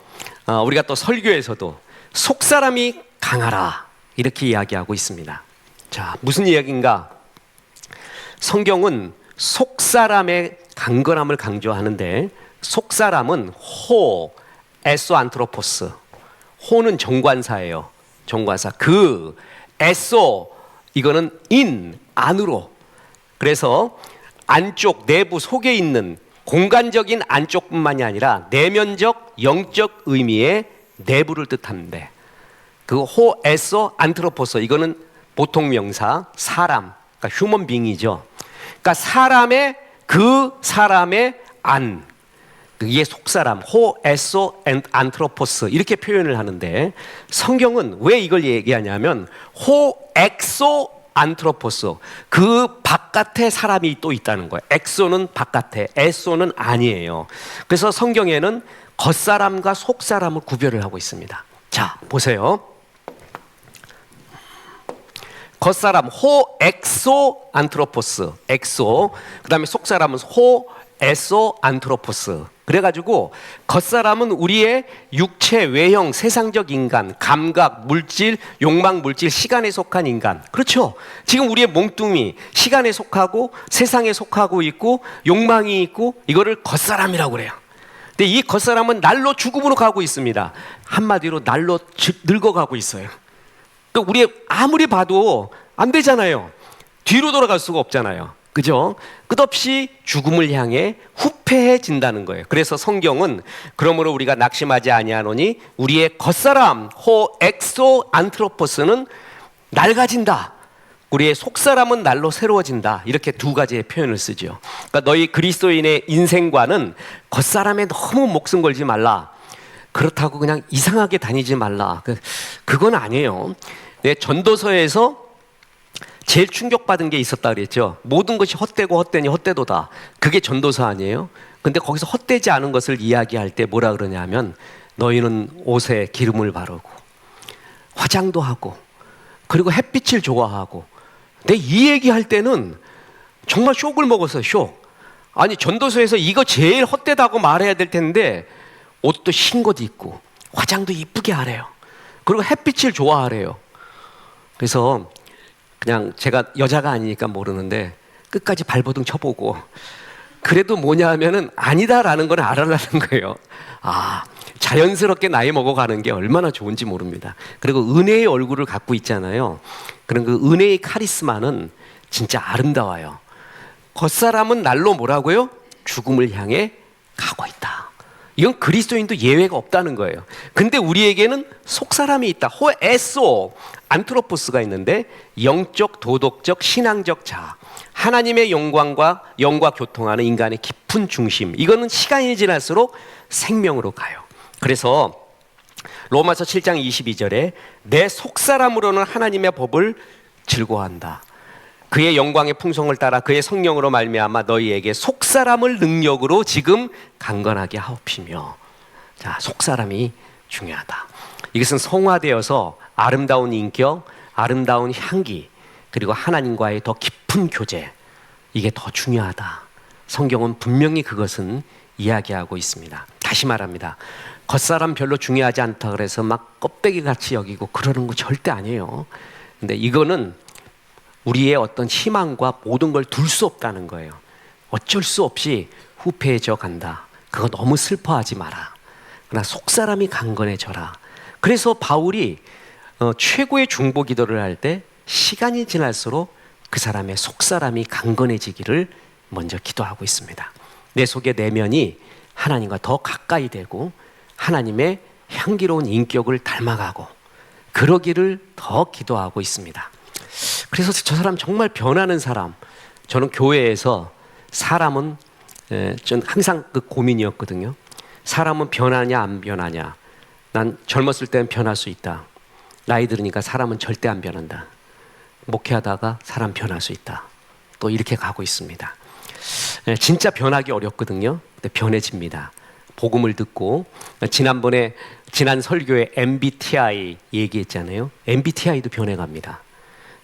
우리가 또 설교에서도 속사람이 강하라 이렇게 이야기하고 있습니다. 자, 무슨 이야기인가? 성경은 속사람의 강건함을 강조하는데 속사람은 호, 에소 안트로포스. 호는 정관사예요. 정관사. 그, 에소, 이거는 인, 안으로. 그래서 안쪽, 내부, 속에 있는 공간적인 안쪽뿐만이 아니라 내면적, 영적 의미의 내부를 뜻하는데 그 호, 에소, 안트로포스 이거는 보통 명사, 사람, 그러니까 휴먼 빙이죠. 그러니까 사람의 안, 이게 속사람, 호, 에소, 안트로포스 이렇게 표현을 하는데 성경은 왜 이걸 얘기하냐면 호, 엑소, 안트로포스 그 바깥에 사람이 또 있다는 거예요. 엑소는 바깥에, 에소는 아니에요. 그래서 성경에는 겉사람과 속사람을 구별을 하고 있습니다. 자, 보세요. 겉사람 호 엑소 안트로포스 엑소, 그 다음에 속사람은 호 에소 안트로포스. 그래가지고 겉사람은 우리의 육체, 외형, 세상적 인간, 감각, 물질, 욕망, 물질, 시간에 속한 인간. 그렇죠? 지금 우리의 몸뚱이 시간에 속하고 세상에 속하고 있고 욕망이 있고 이거를 겉사람이라고 그래요. 근데 이 겉사람은 날로 죽음으로 가고 있습니다. 한마디로 날로 늙어가고 있어요. 그러니까 우리 아무리 봐도 안 되잖아요. 뒤로 돌아갈 수가 없잖아요. 그죠? 끝없이 죽음을 향해 후패해진다는 거예요. 그래서 성경은 그러므로 우리가 낙심하지 아니하노니 우리의 겉사람 호 엑소 안트로포스는 낡아진다. 우리의 속사람은 날로 새로워진다. 이렇게 두 가지의 표현을 쓰죠. 그러니까 너희 그리스도인의 인생관은 겉사람에 너무 목숨 걸지 말라. 그렇다고 그냥 이상하게 다니지 말라. 그건 아니에요. 내 전도서에서 제일 충격받은 게 있었다 그랬죠. 모든 것이 헛되고 헛되니 헛되도다. 그게 전도서 아니에요? 근데 거기서 헛되지 않은 것을 이야기할 때 뭐라 그러냐면 너희는 옷에 기름을 바르고 화장도 하고 그리고 햇빛을 좋아하고. 근데 이 얘기할 때는 정말 쇼크를 먹었어요. 쇼. 아니 전도서에서 이거 제일 헛되다고 말해야 될 텐데 옷도 흰 것도 입고 화장도 이쁘게 하래요. 그리고 햇빛을 좋아하래요. 그래서 그냥 제가 여자가 아니니까 모르는데 끝까지 발버둥 쳐보고 그래도 뭐냐 하면은 아니다라는 걸 알아라는 거예요. 아, 자연스럽게 나이 먹어가는 게 얼마나 좋은지 모릅니다. 그리고 은혜의 얼굴을 갖고 있잖아요. 그런 그 은혜의 카리스마는 진짜 아름다워요. 겉사람은 날로 뭐라고요? 죽음을 향해 가고 있다. 이건 그리스도인도 예외가 없다는 거예요. 근데 우리에게는 속사람이 있다. 호에소 안트로포스가 있는데 영적, 도덕적, 신앙적 자아, 하나님의 영광과 교통하는 인간의 깊은 중심. 이거는 시간이 지날수록 생명으로 가요. 그래서 로마서 7장 22절에 내 속사람으로는 하나님의 법을 즐거워한다. 그의 영광의 풍성을 따라 그의 성령으로 말미암아 너희에게 속사람을 능력으로 지금 강건하게 하옵시며. 자, 속사람이 중요하다. 이것은 성화되어서 아름다운 인격, 아름다운 향기, 그리고 하나님과의 더 깊은 교제, 이게 더 중요하다. 성경은 분명히 그것은 이야기하고 있습니다. 다시 말합니다. 겉사람 별로 중요하지 않다 그래서 막 껍데기 같이 여기고 그러는 거 절대 아니에요. 근데 이거는 우리의 어떤 희망과 모든 걸 둘 수 없다는 거예요. 어쩔 수 없이 후패해져 간다. 그거 너무 슬퍼하지 마라. 그러나 속사람이 강건해져라. 그래서 바울이 최고의 중보 기도를 할 때 시간이 지날수록 그 사람의 속사람이 강건해지기를 먼저 기도하고 있습니다. 내 속의 내면이 하나님과 더 가까이 되고 하나님의 향기로운 인격을 닮아가고 그러기를 더 기도하고 있습니다. 그래서 저 사람 정말 변하는 사람. 저는 교회에서 사람은 전 항상 그 고민이었거든요. 사람은 변하냐 안 변하냐. 난 젊었을 때는 변할 수 있다. 나이 들으니까 사람은 절대 안 변한다. 목회하다가 사람 변할 수 있다. 또 이렇게 가고 있습니다. 진짜 변하기 어렵거든요. 근데 변해집니다. 복음을 듣고 지난 설교에 MBTI 얘기했잖아요. MBTI도 변해갑니다.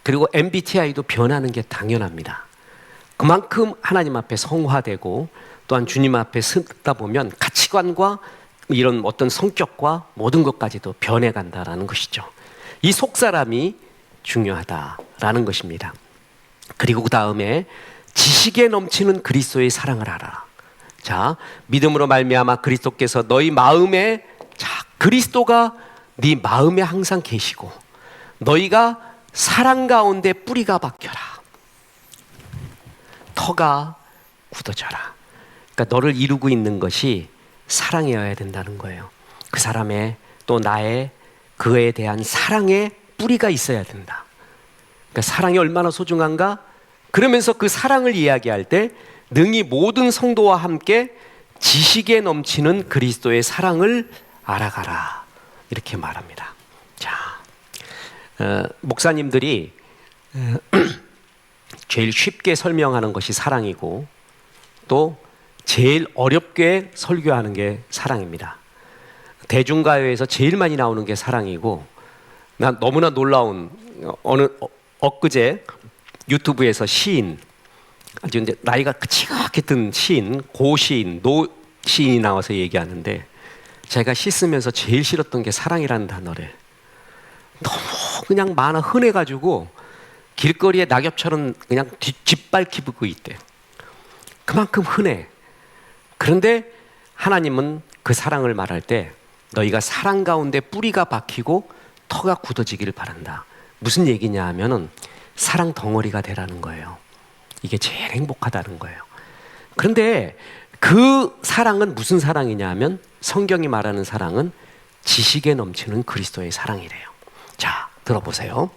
그리고 MBTI도 변하는 게 당연합니다. 그만큼 하나님 앞에 성화되고 또한 주님 앞에 서다 보면 가치관과 이런 어떤 성격과 모든 것까지도 변해간다라는 것이죠. 이 속사람이 중요하다라는 것입니다. 그리고 그 다음에 지식에 넘치는 그리스도의 사랑을 알아라. 자, 믿음으로 말미암아 그리스도께서 너희 마음에, 자, 그리스도가 네 마음에 항상 계시고 너희가 사랑 가운데 뿌리가 박혀라. 터가 굳어져라. 그러니까 너를 이루고 있는 것이 사랑이어야 된다는 거예요. 그 사람의 또 나의 그에 대한 사랑의 뿌리가 있어야 된다. 그러니까 사랑이 얼마나 소중한가? 그러면서 그 사랑을 이야기할 때 능히 모든 성도와 함께 지식에 넘치는 그리스도의 사랑을 알아가라. 이렇게 말합니다. 자, 목사님들이 제일 쉽게 설명하는 것이 사랑이고 또 제일 어렵게 설교하는 게 사랑입니다. 대중가요에서 제일 많이 나오는 게 사랑이고, 난 너무나 놀라운 엊그제 유튜브에서 시인 아주 이제 나이가 지각히 든 시인, 고시인, 노시인이 나와서 얘기하는데 제가 씻으면서 제일 싫었던 게 사랑이라는 단어래. 너무 그냥 많아 흔해가지고 길거리에 낙엽처럼 그냥 짓밟히고 있대. 그만큼 흔해. 그런데 하나님은 그 사랑을 말할 때 너희가 사랑 가운데 뿌리가 박히고 터가 굳어지기를 바란다. 무슨 얘기냐 하면은 사랑 덩어리가 되라는 거예요. 이게 제일 행복하다는 거예요. 그런데 그 사랑은 무슨 사랑이냐 하면 성경이 말하는 사랑은 지식에 넘치는 그리스도의 사랑이래요. 자, 들어보세요.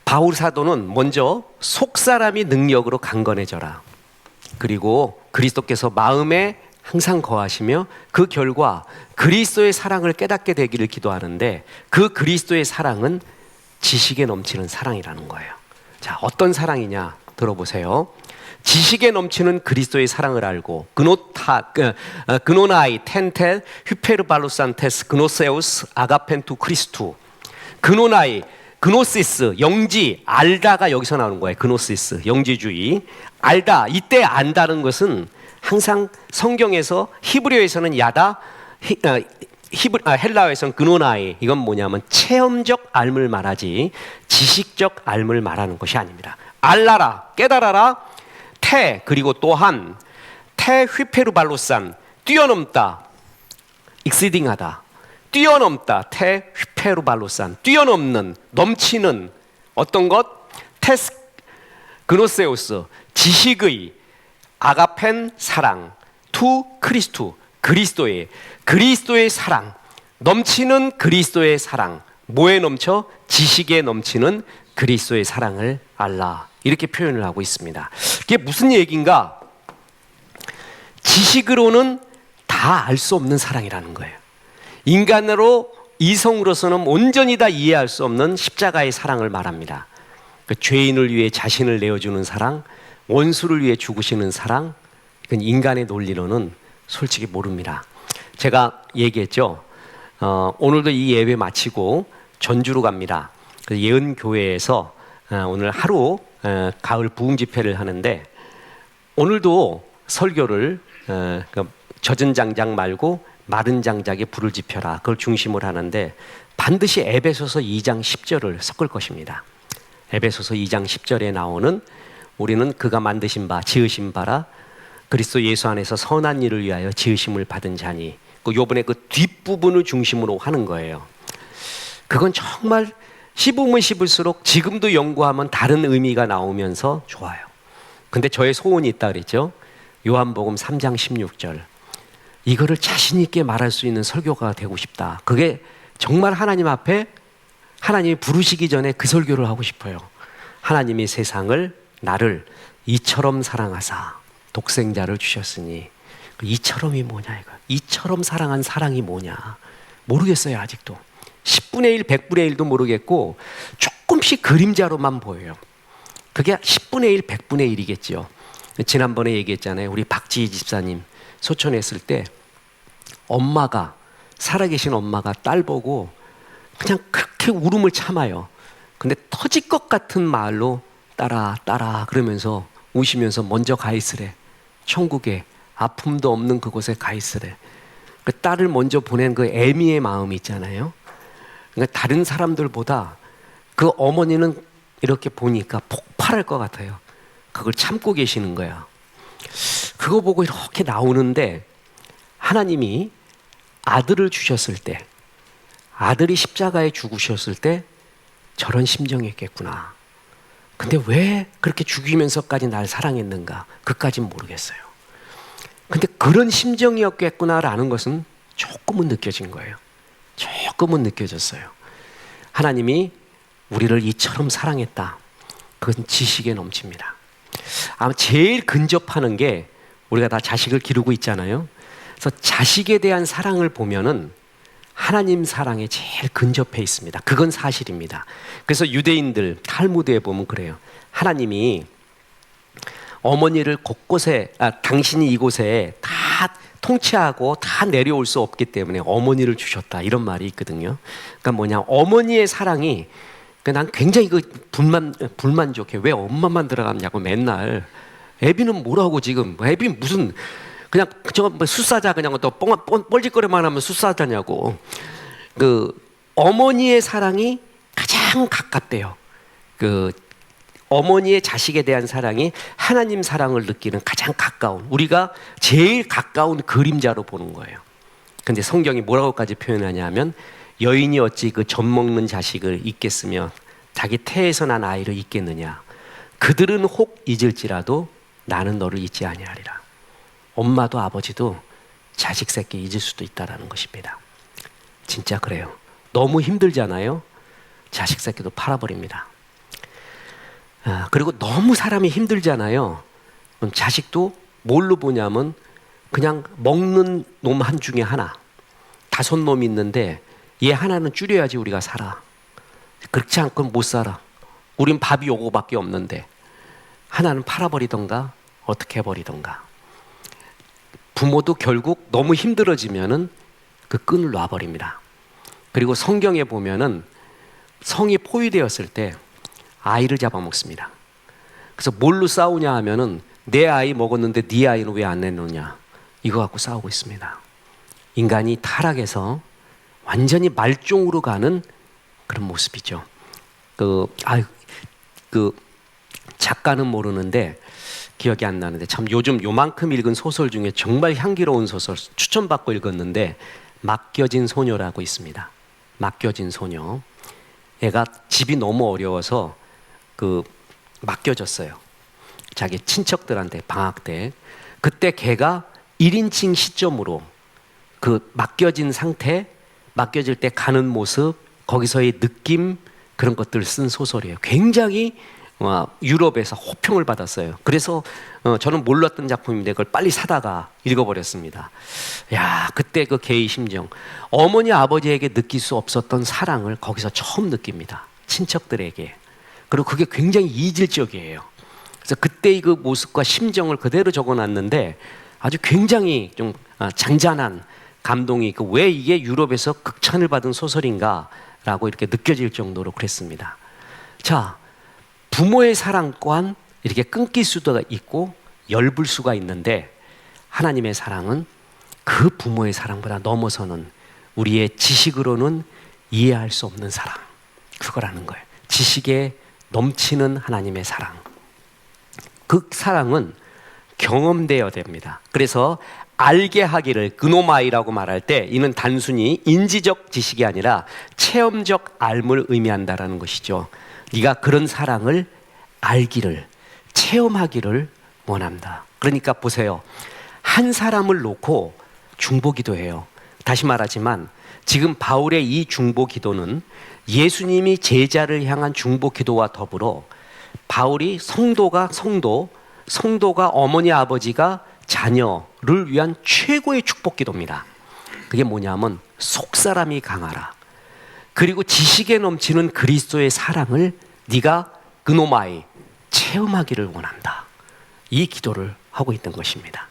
바울 사도는 먼저 속사람이 능력으로 강건해져라. 그리고 그리스도께서 마음에 항상 거하시며 그 결과 그리스도의 사랑을 깨닫게 되기를 기도하는데 그 그리스도의 사랑은 지식에 넘치는 사랑이라는 거예요. 자, 어떤 사랑이냐 들어보세요. 지식에 넘치는 그리스도의 사랑을 알고 그노나이 텐텔 휴페르발루산테스 그노세우스 아가펜투 크리스투. 그노나이 그노시스 영지 알다가 여기서 나오는 거예요. 그노시스 영지주의. 알다, 이때 안다는 것은 항상 성경에서 히브리어에서는 야다, 헬라어에서는 그노나이. 이건 뭐냐면 체험적 알을 말하지 지식적 알을 말하는 것이 아닙니다. 알라라, 깨달아라. 테, 그리고 또한 테 휘페르발로산, 뛰어넘다, 익시딩하다, 뛰어넘다. 테 휘페르발로산, 뛰어넘는, 넘치는 어떤 것? 테스 그노세우스, 지식의, 아가펜 사랑, 투 크리스투, 그리스도의 사랑, 넘치는 그리스도의 사랑. 뭐에 넘쳐? 지식에 넘치는 그리스도의 사랑을 알라. 이렇게 표현을 하고 있습니다. 이게 무슨 얘기인가? 지식으로는 다 알 수 없는 사랑이라는 거예요. 인간으로, 이성으로서는 온전히 다 이해할 수 없는 십자가의 사랑을 말합니다. 그 죄인을 위해 자신을 내어주는 사랑, 원수를 위해 죽으시는 사랑, 그건 인간의 논리로는 솔직히 모릅니다. 제가 얘기했죠. 오늘도 이 예배 마치고 전주로 갑니다. 그 예은교회에서 오늘 하루 가을 부흥 집회를 하는데 오늘도 설교를 젖은 장작 말고 마른 장작에 불을 지펴라, 그걸 중심으로 하는데 반드시 에베소서 2장 10절을 섞을 것입니다. 에베소서 2장 10절에 나오는 우리는 그가 만드신 바, 지으신 바라 그리스도 예수 안에서 선한 일을 위하여 지으심을 받은 자니, 요번에 그 뒷부분을 중심으로 하는 거예요. 그건 정말 씹으면 씹을수록 지금도 연구하면 다른 의미가 나오면서 좋아요. 근데 저의 소원이 있다 그랬죠. 요한복음 3장 16절, 이거를 자신 있게 말할 수 있는 설교가 되고 싶다. 그게 정말 하나님 앞에 하나님이 부르시기 전에 그 설교를 하고 싶어요. 하나님이 세상을, 나를 이처럼 사랑하사 독생자를 주셨으니, 이처럼이 뭐냐 이거. 이처럼 사랑한 사랑이 뭐냐 모르겠어요. 아직도 10분의 1, 100분의 1도 모르겠고 조금씩 그림자로만 보여요. 그게 10분의 1, 100분의 1이겠죠. 지난번에 얘기했잖아요. 우리 박지희 집사님 소천에 있을 때 엄마가, 살아계신 엄마가 딸 보고 그냥 그렇게 울음을 참아요. 근데 터질 것 같은 말로 따라 그러면서 우시면서 먼저 가 있으래. 천국에 아픔도 없는 그곳에 가 있으래. 그 딸을 먼저 보낸 그 애미의 마음이 있잖아요. 그러니까 다른 사람들보다 그 어머니는 이렇게 보니까 폭발할 것 같아요. 그걸 참고 계시는 거야. 그거 보고 이렇게 나오는데 하나님이 아들을 주셨을 때, 아들이 십자가에 죽으셨을 때 저런 심정이었겠구나. 근데 왜 그렇게 죽이면서까지 날 사랑했는가? 그까진 모르겠어요. 근데 그런 심정이었겠구나라는 것은 조금은 느껴진 거예요. 조금은 느껴졌어요. 하나님이 우리를 이처럼 사랑했다. 그건 지식에 넘칩니다. 아마 제일 근접하는 게 우리가 다 자식을 기르고 있잖아요. 그래서 자식에 대한 사랑을 보면은 하나님 사랑에 제일 근접해 있습니다. 그건 사실입니다. 그래서 유대인들 탈무드에 보면 그래요. 하나님이 어머니를 곳곳에, 당신이 이곳에 다 통치하고 다 내려올 수 없기 때문에 어머니를 주셨다, 이런 말이 있거든요. 그러니까 뭐냐, 어머니의 사랑이 난 굉장히 그 불만족해. 왜 엄마만 들어갔냐고 맨날. 애비는 뭐라고 지금? 애비 무슨 그냥 저거 뭐 숫사자 그냥 또 뻘짓거리만 하면 숫사자냐고. 그 어머니의 사랑이 가장 가깝대요. 그 어머니의 자식에 대한 사랑이 하나님 사랑을 느끼는 가장 가까운, 우리가 제일 가까운 그림자로 보는 거예요. 근데 성경이 뭐라고까지 표현하냐면 여인이 어찌 그 젖 먹는 자식을 잊겠으며 자기 태에서 난 아이를 잊겠느냐. 그들은 혹 잊을지라도 나는 너를 잊지 아니하리라. 엄마도 아버지도 자식 새끼 잊을 수도 있다라는 것입니다. 진짜 그래요. 너무 힘들잖아요. 자식 새끼도 팔아버립니다. 그리고 너무 사람이 힘들잖아요. 그럼 자식도 뭘로 보냐면 그냥 먹는 놈 한 중에 하나. 5놈이 있는데 얘 하나는 줄여야지 우리가 살아. 그렇지 않고는 못 살아. 우린 밥이 요거밖에 없는데 하나는 팔아버리던가 어떻게 해버리던가. 부모도 결국 너무 힘들어지면은 그 끈을 놔버립니다. 그리고 성경에 보면은 성이 포위되었을 때 아이를 잡아먹습니다. 그래서 뭘로 싸우냐 하면은 내 아이 먹었는데 네 아이는 왜 안 내놓냐, 이거 갖고 싸우고 있습니다. 인간이 타락해서 완전히 말종으로 가는 그런 모습이죠. 그 작가는 모르는데 기억이 안 나는데 참 요즘 요만큼 읽은 소설 중에 정말 향기로운 소설 추천받고 읽었는데 맡겨진 소녀라고 있습니다. 맡겨진 소녀. 얘가 집이 너무 어려워서 맡겨졌어요. 자기 친척들한테 방학 때. 그때 걔가 1인칭 시점으로 그 맡겨진 상태, 맡겨질 때 가는 모습, 거기서의 느낌, 그런 것들을 쓴 소설이에요. 굉장히 유럽에서 호평을 받았어요. 그래서 저는 몰랐던 작품인데 그걸 빨리 사다가 읽어버렸습니다. 야, 그때 그 개의 심정, 어머니 아버지에게 느낄 수 없었던 사랑을 거기서 처음 느낍니다. 친척들에게. 그리고 그게 굉장히 이질적이에요. 그래서 그때의 그 모습과 심정을 그대로 적어놨는데 아주 굉장히 좀 잔잔한 감동이, 왜 이게 유럽에서 극찬을 받은 소설인가라고 이렇게 느껴질 정도로 그랬습니다. 자, 부모의 사랑 또한 이렇게 끊길 수도 있고 엷을 수가 있는데 하나님의 사랑은 그 부모의 사랑보다 넘어서는 우리의 지식으로는 이해할 수 없는 사랑, 그거라는 거예요. 지식에 넘치는 하나님의 사랑. 그 사랑은 경험되어야 됩니다. 그래서 알게 하기를 그노마이라고 말할 때 이는 단순히 인지적 지식이 아니라 체험적 알을 의미한다라는 것이죠. 네가 그런 사랑을 알기를, 체험하기를 원한다. 그러니까 보세요. 한 사람을 놓고 중보기도해요. 다시 말하지만 지금 바울의 이 중보기도는 예수님이 제자를 향한 중보기도와 더불어 바울이 성도가 어머니 아버지가 자녀를 위한 최고의 축복기도입니다. 그게 뭐냐면 속사람이 강하라. 그리고 지식에 넘치는 그리스도의 사랑을 네가 그노마이 체험하기를 원한다. 이 기도를 하고 있는 것입니다.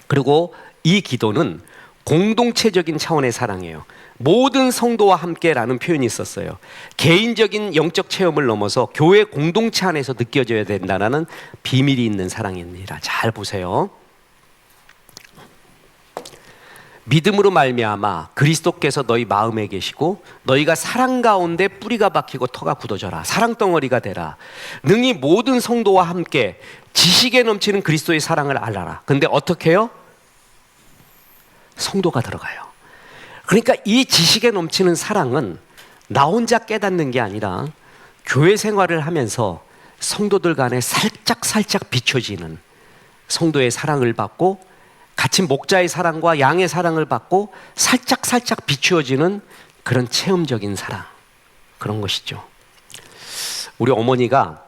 그리고 이 기도는 공동체적인 차원의 사랑이에요. 모든 성도와 함께라는 표현이 있었어요. 개인적인 영적 체험을 넘어서 교회 공동체 안에서 느껴져야 된다는 비밀이 있는 사랑입니다. 잘 보세요. 믿음으로 말미암아 그리스도께서 너희 마음에 계시고 너희가 사랑 가운데 뿌리가 박히고 터가 굳어져라. 사랑 덩어리가 되라. 능히 모든 성도와 함께 지식에 넘치는 그리스도의 사랑을 알아라. 근데 어떻게 해요? 성도가 들어가요. 그러니까 이 지식에 넘치는 사랑은 나 혼자 깨닫는 게 아니라 교회 생활을 하면서 성도들 간에 살짝 비춰지는, 성도의 사랑을 받고 같이 목자의 사랑과 양의 사랑을 받고 살짝 비추어지는 그런 체험적인 사랑, 그런 것이죠. 우리 어머니가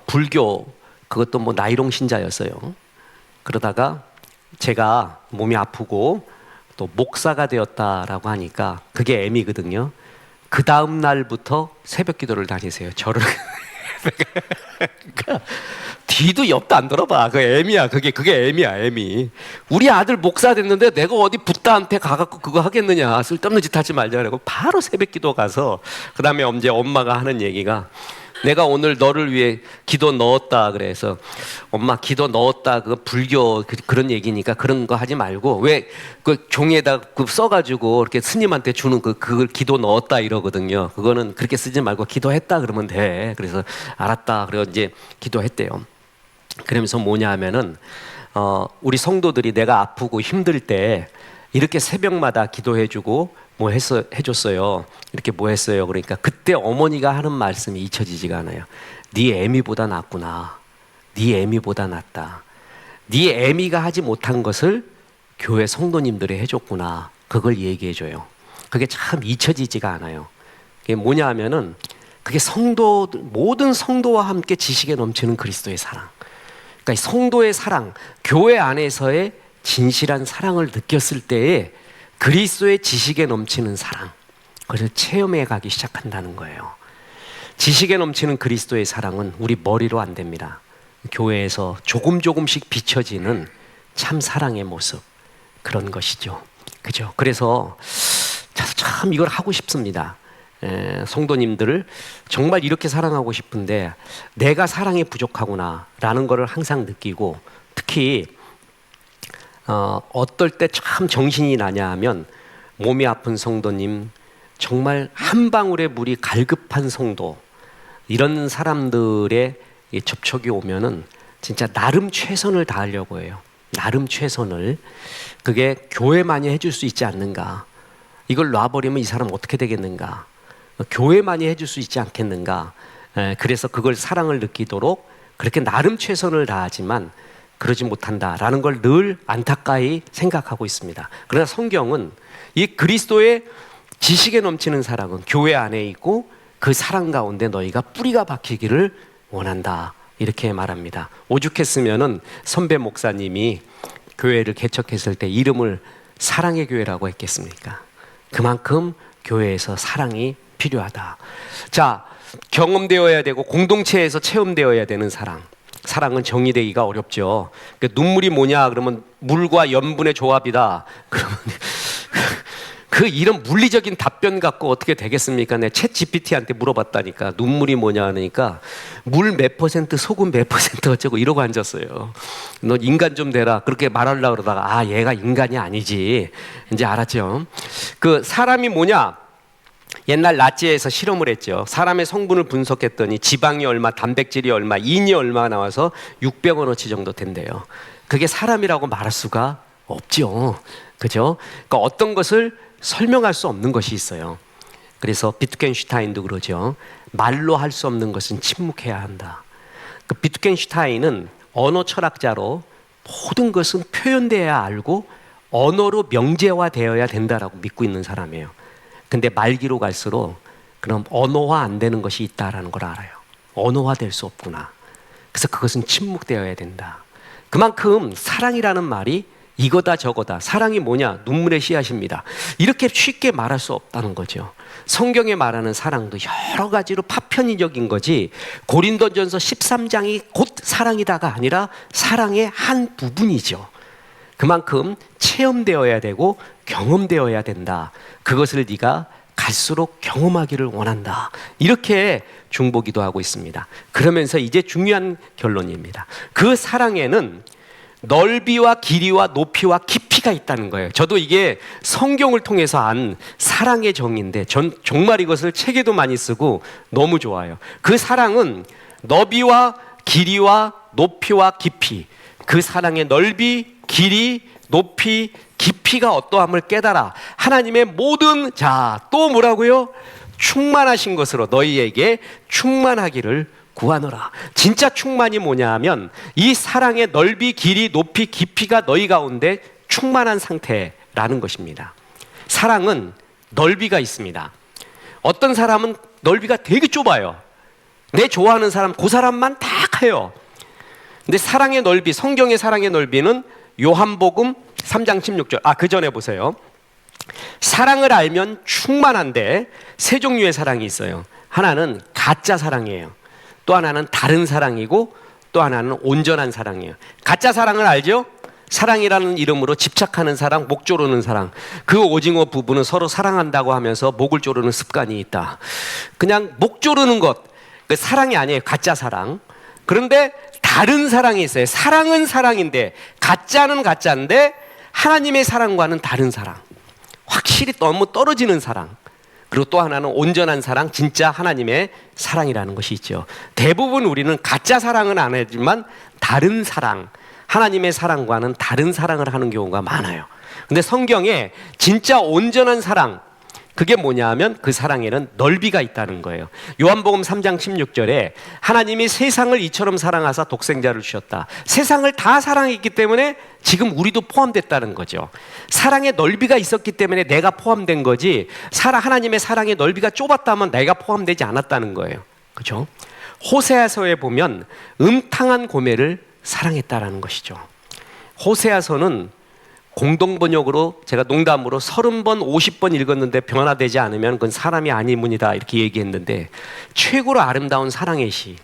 불교, 그것도 뭐 나이롱 신자였어요. 그러다가 제가 몸이 아프고 또 목사가 되었다라고 하니까 그게 M이거든요. 그 다음 날부터 새벽 기도를 다니세요. 저를 그러니까 뒤도 옆도 안 돌아봐. 그 애미야. 그게 애미야, 애미. 우리 아들 목사 됐는데 내가 어디 붓다한테 가갖고 그거 하겠느냐. 쓸데없는 짓 하지 말자. 그러고 바로 새벽기도 가서 그 다음에 언제 엄마가 하는 얘기가 내가 오늘 너를 위해 기도 넣었다. 그래서 엄마 기도 넣었다. 그 불교 그런 얘기니까 그런 거 하지 말고 왜 그 종이에다 그 써가지고 이렇게 스님한테 주는 그걸 기도 넣었다 이러거든요. 그거는 그렇게 쓰지 말고 기도했다 그러면 돼. 그래서 알았다. 그래서 이제 기도했대요. 그러면서 뭐냐 하면은 우리 성도들이 내가 아프고 힘들 때 이렇게 새벽마다 기도해주고 뭐 해줬어요. 이렇게 뭐 했어요. 그러니까 그때 어머니가 하는 말씀이 잊혀지지가 않아요. 네 애미보다 낫구나. 네 애미보다 낫다. 네 애미가 하지 못한 것을 교회 성도님들이 해줬구나. 그걸 얘기해줘요. 그게 참 잊혀지지가 않아요. 그게 뭐냐 하면은 그게 모든 성도와 함께 지식에 넘치는 그리스도의 사랑. 그러니까 성도의 사랑, 교회 안에서의 진실한 사랑을 느꼈을 때에 그리스도의 지식에 넘치는 사랑, 그것을 체험해 가기 시작한다는 거예요. 지식에 넘치는 그리스도의 사랑은 우리 머리로 안 됩니다. 교회에서 조금씩 비춰지는 참 사랑의 모습, 그런 것이죠. 그죠? 그래서 참 이걸 하고 싶습니다. 성도님들을 정말 이렇게 사랑하고 싶은데 내가 사랑이 부족하구나 라는 것을 항상 느끼고, 특히 어떨 때 참 정신이 나냐 하면 몸이 아픈 성도님, 정말 한 방울의 물이 갈급한 성도, 이런 사람들의 접촉이 오면은 진짜 나름 최선을 다하려고 해요. 나름 최선을. 그게 교회만이 해줄 수 있지 않는가. 이걸 놔버리면 이 사람 어떻게 되겠는가. 교회만이 해줄 수 있지 않겠는가. 그래서 그걸 사랑을 느끼도록 그렇게 나름 최선을 다하지만 그러지 못한다라는 걸 늘 안타까이 생각하고 있습니다. 그러나 성경은 이 그리스도의 지식에 넘치는 사랑은 교회 안에 있고 그 사랑 가운데 너희가 뿌리가 박히기를 원한다, 이렇게 말합니다. 오죽했으면은 선배 목사님이 교회를 개척했을 때 이름을 사랑의 교회라고 했겠습니까? 그만큼 교회에서 사랑이 필요하다. 자, 경험되어야 되고 공동체에서 체험되어야 되는 사랑. 사랑은 정의되기가 어렵죠. 눈물이 뭐냐 그러면 물과 염분의 조합이다. 그러면 그 이런 물리적인 답변 갖고 어떻게 되겠습니까? 내가 챗 GPT한테 물어봤다니까. 눈물이 뭐냐 하니까 물 몇 %, 소금 몇 % 어쩌고 이러고 앉았어요. 너 인간 좀 되라 그렇게 말하려고 그러다가 얘가 인간이 아니지. 이제 알았죠. 그 사람이 뭐냐? 옛날 나치에서 실험을 했죠. 사람의 성분을 분석했더니 지방이 얼마, 단백질이 얼마, 인이 얼마 나와서 600원어치 정도 된대요. 그게 사람이라고 말할 수가 없죠. 그죠? 그러니까 어떤 것을 설명할 수 없는 것이 있어요. 그래서 비트겐슈타인도 그러죠. 말로 할 수 없는 것은 침묵해야 한다. 그 비트겐슈타인은 언어 철학자로 모든 것은 표현되어야 알고 언어로 명제화되어야 된다라고 믿고 있는 사람이에요. 근데 말기로 갈수록 그럼 언어화 안 되는 것이 있다라는 걸 알아요. 언어화 될 수 없구나. 그래서 그것은 침묵되어야 된다. 그만큼 사랑이라는 말이 이거다 저거다. 사랑이 뭐냐? 눈물의 씨앗입니다. 이렇게 쉽게 말할 수 없다는 거죠. 성경에 말하는 사랑도 여러 가지로 파편이적인 거지, 고린도전서 13장이 곧 사랑이다가 아니라 사랑의 한 부분이죠. 그만큼 체험되어야 되고 경험되어야 된다. 그것을 네가 갈수록 경험하기를 원한다. 이렇게 중보기도 하고 있습니다. 그러면서 이제 중요한 결론입니다. 그 사랑에는 넓이와 길이와 높이와 깊이가 있다는 거예요. 저도 이게 성경을 통해서 안 사랑의 정의인데 전 정말 이것을 책에도 많이 쓰고 너무 좋아요. 그 사랑은 너비와 길이와 높이와 깊이, 그 사랑의 넓이, 길이, 높이, 깊이가 어떠함을 깨달아 하나님의 모든, 또 뭐라고요? 충만하신 것으로 너희에게 충만하기를 구하노라. 진짜 충만이 뭐냐 하면 이 사랑의 넓이, 길이, 높이, 깊이가 너희 가운데 충만한 상태라는 것입니다. 사랑은 넓이가 있습니다. 어떤 사람은 넓이가 되게 좁아요. 내 좋아하는 사람, 그 사람만 딱 해요. 근데 사랑의 넓이, 성경의 사랑의 넓이는 요한복음 3장 16절. 그 전에 보세요. 사랑을 알면 충만한데 세 종류의 사랑이 있어요. 하나는 가짜 사랑이에요. 또 하나는 다른 사랑이고 또 하나는 온전한 사랑이에요. 가짜 사랑을 알죠? 사랑이라는 이름으로 집착하는 사랑, 목 조르는 사랑. 그 오징어 부부는 서로 사랑한다고 하면서 목을 조르는 습관이 있다. 그냥 목 조르는 것, 그 사랑이 아니에요. 가짜 사랑. 그런데 다른 사랑이 있어요. 사랑은 사랑인데 가짜는 가짜인데 하나님의 사랑과는 다른 사랑. 확실히 너무 떨어지는 사랑. 그리고 또 하나는 온전한 사랑, 진짜 하나님의 사랑이라는 것이 있죠. 대부분 우리는 가짜 사랑은 안 하지만 다른 사랑, 하나님의 사랑과는 다른 사랑을 하는 경우가 많아요. 근데 성경에 진짜 온전한 사랑, 그게 뭐냐 하면 그 사랑에는 넓이가 있다는 거예요. 요한복음 3장 16절에 하나님이 세상을 이처럼 사랑하사 독생자를 주셨다. 세상을 다 사랑했기 때문에 지금 우리도 포함됐다는 거죠. 사랑의 넓이가 있었기 때문에 내가 포함된 거지, 하나님의 사랑의 넓이가 좁았다면 내가 포함되지 않았다는 거예요. 그렇죠? 호세아서에 보면 음탕한 고멜을 사랑했다라는 것이죠. 호세아서는 공동번역으로 제가 농담으로 30번 50번 읽었는데 변화되지 않으면 그건 사람이 아니문이다 이렇게 얘기했는데, 최고로 아름다운 사랑의 시,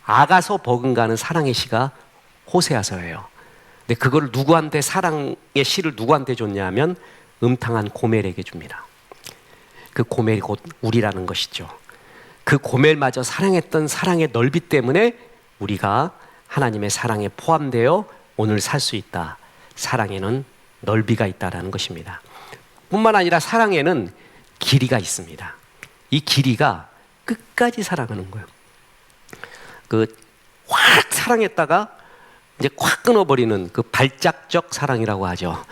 아가서 버금가는 사랑의 시가 호세아서예요. 근데 그걸 누구한테, 사랑의 시를 누구한테 줬냐 하면 음탕한 고멜에게 줍니다. 그 고멜이 곧 우리라는 것이죠. 그 고멜마저 사랑했던 사랑의 넓이 때문에 우리가 하나님의 사랑에 포함되어 오늘 살 수 있다. 사랑에는 넓이가 있다라는 것입니다. 뿐만 아니라 사랑에는 길이가 있습니다. 이 길이가 끝까지 사랑하는 거예요. 확 사랑했다가 이제 확 끊어버리는 그 발작적 사랑이라고 하죠.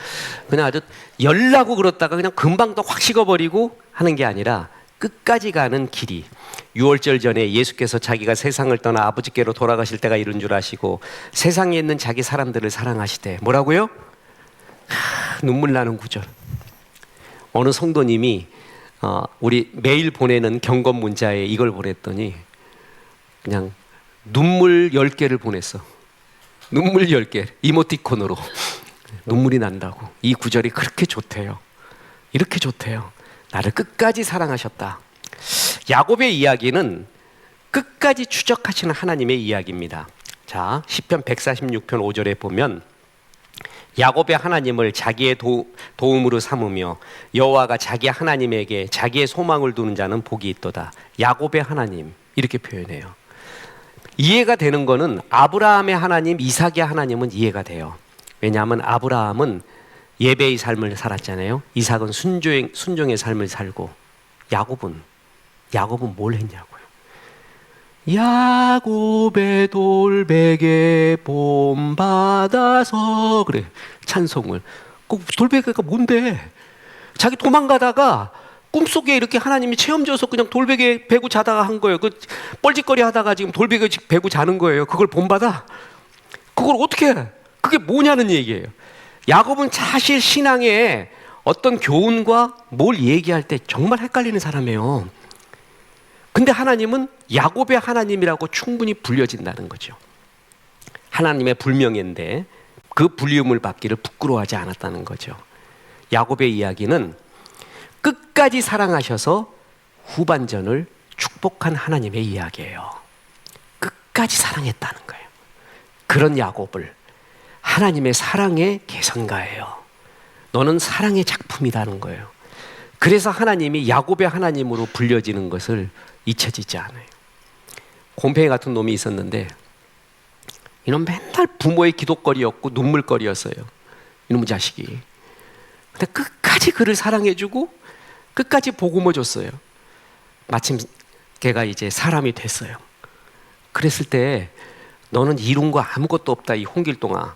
그냥 아주 열나고 그렇다가 그냥 금방 또 확 식어버리고 하는 게 아니라 끝까지 가는 길이. 6월절 전에 예수께서 자기가 세상을 떠나 아버지께로 돌아가실 때가 이른 줄 아시고 세상에 있는 자기 사람들을 사랑하시되 뭐라고요? 눈물 나는 구절. 어느 성도님이 우리 매일 보내는 경건 문자에 이걸 보냈더니 그냥 눈물 10개를 보냈어. 눈물 10개 이모티콘으로 눈물이 난다고. 이 구절이 그렇게 좋대요. 이렇게 좋대요. 나를 끝까지 사랑하셨다. 야곱의 이야기는 끝까지 추적하시는 하나님의 이야기입니다. 자, 시편 146편 5절에 보면 야곱의 하나님을 자기의 도움으로 삼으며 여호와가 자기 하나님에게 자기의 소망을 두는 자는 복이 있도다. 야곱의 하나님 이렇게 표현해요. 이해가 되는 거는 아브라함의 하나님, 이삭의 하나님은 이해가 돼요. 왜냐하면 아브라함은 예배의 삶을 살았잖아요. 이삭은 순종의 삶을 살고 야곱은 뭘 했냐고요. 야곱의 돌베개 본받아서 그래 찬송을. 그 돌베개가 뭔데? 자기 도망가다가 꿈속에 이렇게 하나님이 체험 줘서 그냥 돌베개 베고 자다가 한 거예요. 그 뻘짓거리 하다가 지금 돌베개 베고 자는 거예요. 그걸 본받아? 그걸 어떻게 해? 그게 뭐냐는 얘기예요. 야곱은 사실 신앙에 어떤 교훈과 뭘 얘기할 때 정말 헷갈리는 사람이에요. 근데 하나님은 야곱의 하나님이라고 충분히 불려진다는 거죠. 하나님의 불명예인데 그 불리움을 받기를 부끄러워하지 않았다는 거죠. 야곱의 이야기는 끝까지 사랑하셔서 후반전을 축복한 하나님의 이야기예요. 끝까지 사랑했다는 거예요. 그런 야곱을 하나님의 사랑의 개선가예요. 너는 사랑의 작품이라는 거예요. 그래서 하나님이 야곱의 하나님으로 불려지는 것을 잊혀지지 않아요. 곰팡이 같은 놈이 있었는데 이놈 맨날 부모의 기도거리였고 눈물거리였어요. 이놈의 자식이. 근데 끝까지 그를 사랑해주고 끝까지 복음을 줬어요. 마침 걔가 이제 사람이 됐어요. 그랬을 때 너는 이룬 거 아무것도 없다 이 홍길동아.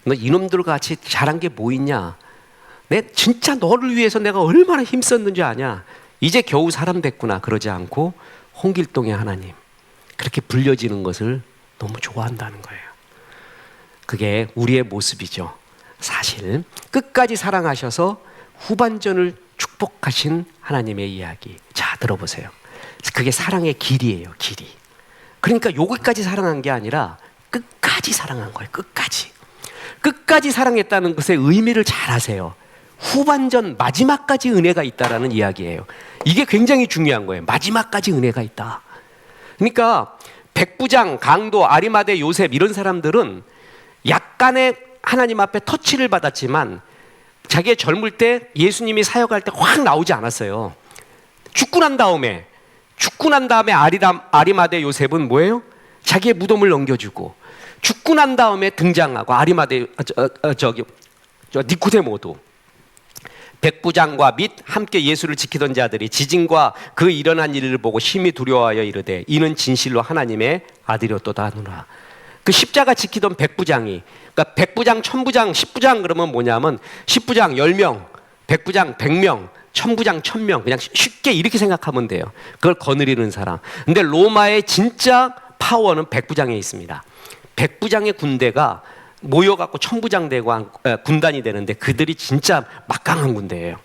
너 이놈들과 같이 잘한 게 뭐 있냐? 내 진짜 너를 위해서 내가 얼마나 힘썼는지 아냐? 이제 겨우 사람 됐구나. 그러지 않고 홍길동의 하나님 그렇게 불려지는 것을 너무 좋아한다는 거예요. 그게 우리의 모습이죠. 사실 끝까지 사랑하셔서 후반전을 축복하신 하나님의 이야기. 자, 들어보세요. 그게 사랑의 길이에요. 길이. 그러니까 여기까지 사랑한 게 아니라 끝까지 사랑한 거예요. 끝까지 사랑했다는 것의 의미를 잘 아세요. 후반전 마지막까지 은혜가 있다라는 이야기예요. 이게 굉장히 중요한 거예요. 마지막까지 은혜가 있다. 그러니까 백부장, 강도, 아리마대 요셉 이런 사람들은 약간의 하나님 앞에 터치를 받았지만 자기의 젊을 때 예수님이 사역할 때 확 나오지 않았어요. 죽고 난 다음에 아리마대 요셉은 뭐예요? 자기의 무덤을 넘겨주고 죽고 난 다음에 등장하고 아리마대 니코데모도 백부장과 및 함께 예수를 지키던 자들이 지진과 그 일어난 일을 보고 심히 두려워하여 이르되 이는 진실로 하나님의 아들이었도다 하노라. 그 십자가 지키던 백부장이, 그러니까 백부장, 천부장, 십부장 그러면 뭐냐면 십부장 10명, 백부장 100명, 천부장 1000명, 그냥 쉽게 이렇게 생각하면 돼요. 그걸 거느리는 사람. 근데 로마의 진짜 파워는 백부장에 있습니다. 백부장의 군대가 모여갖고 천부장 되고 군단이 되는데 그들이 진짜 막강한 군대예요.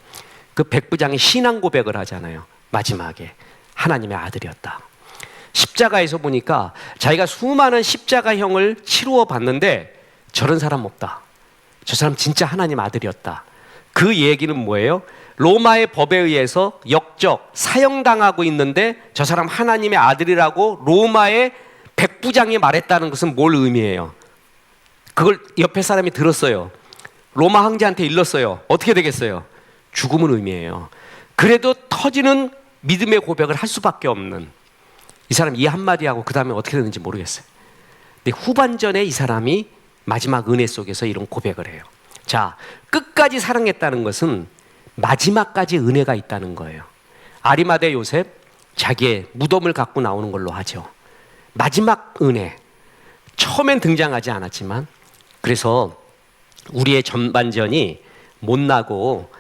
그 백부장이 신앙 고백을 하잖아요. 마지막에 하나님의 아들이었다. 십자가에서 보니까 자기가 수많은 십자가형을 치루어 봤는데 저런 사람 없다. 저 사람 진짜 하나님 아들이었다. 그 얘기는 뭐예요? 로마의 법에 의해서 역적, 사형당하고 있는데 저 사람 하나님의 아들이라고 로마의 백부장이 말했다는 것은 뭘 의미해요? 그걸 옆에 사람이 들었어요. 로마 황제한테 일렀어요. 어떻게 되겠어요? 죽음을 의미해요. 그래도 터지는 믿음의 고백을 할 수밖에 없는 이 사람 이 한마디 하고 그 다음에 어떻게 되는지 모르겠어요. 근데 후반전에 이 사람이 마지막 은혜 속에서 이런 고백을 해요. 자, 끝까지 사랑했다는 것은 마지막까지 은혜가 있다는 거예요. 아리마대 요셉 자기의 무덤을 갖고 나오는 걸로 하죠. 마지막 은혜. 처음엔 등장하지 않았지만 그래서 우리의 전반전이 못나고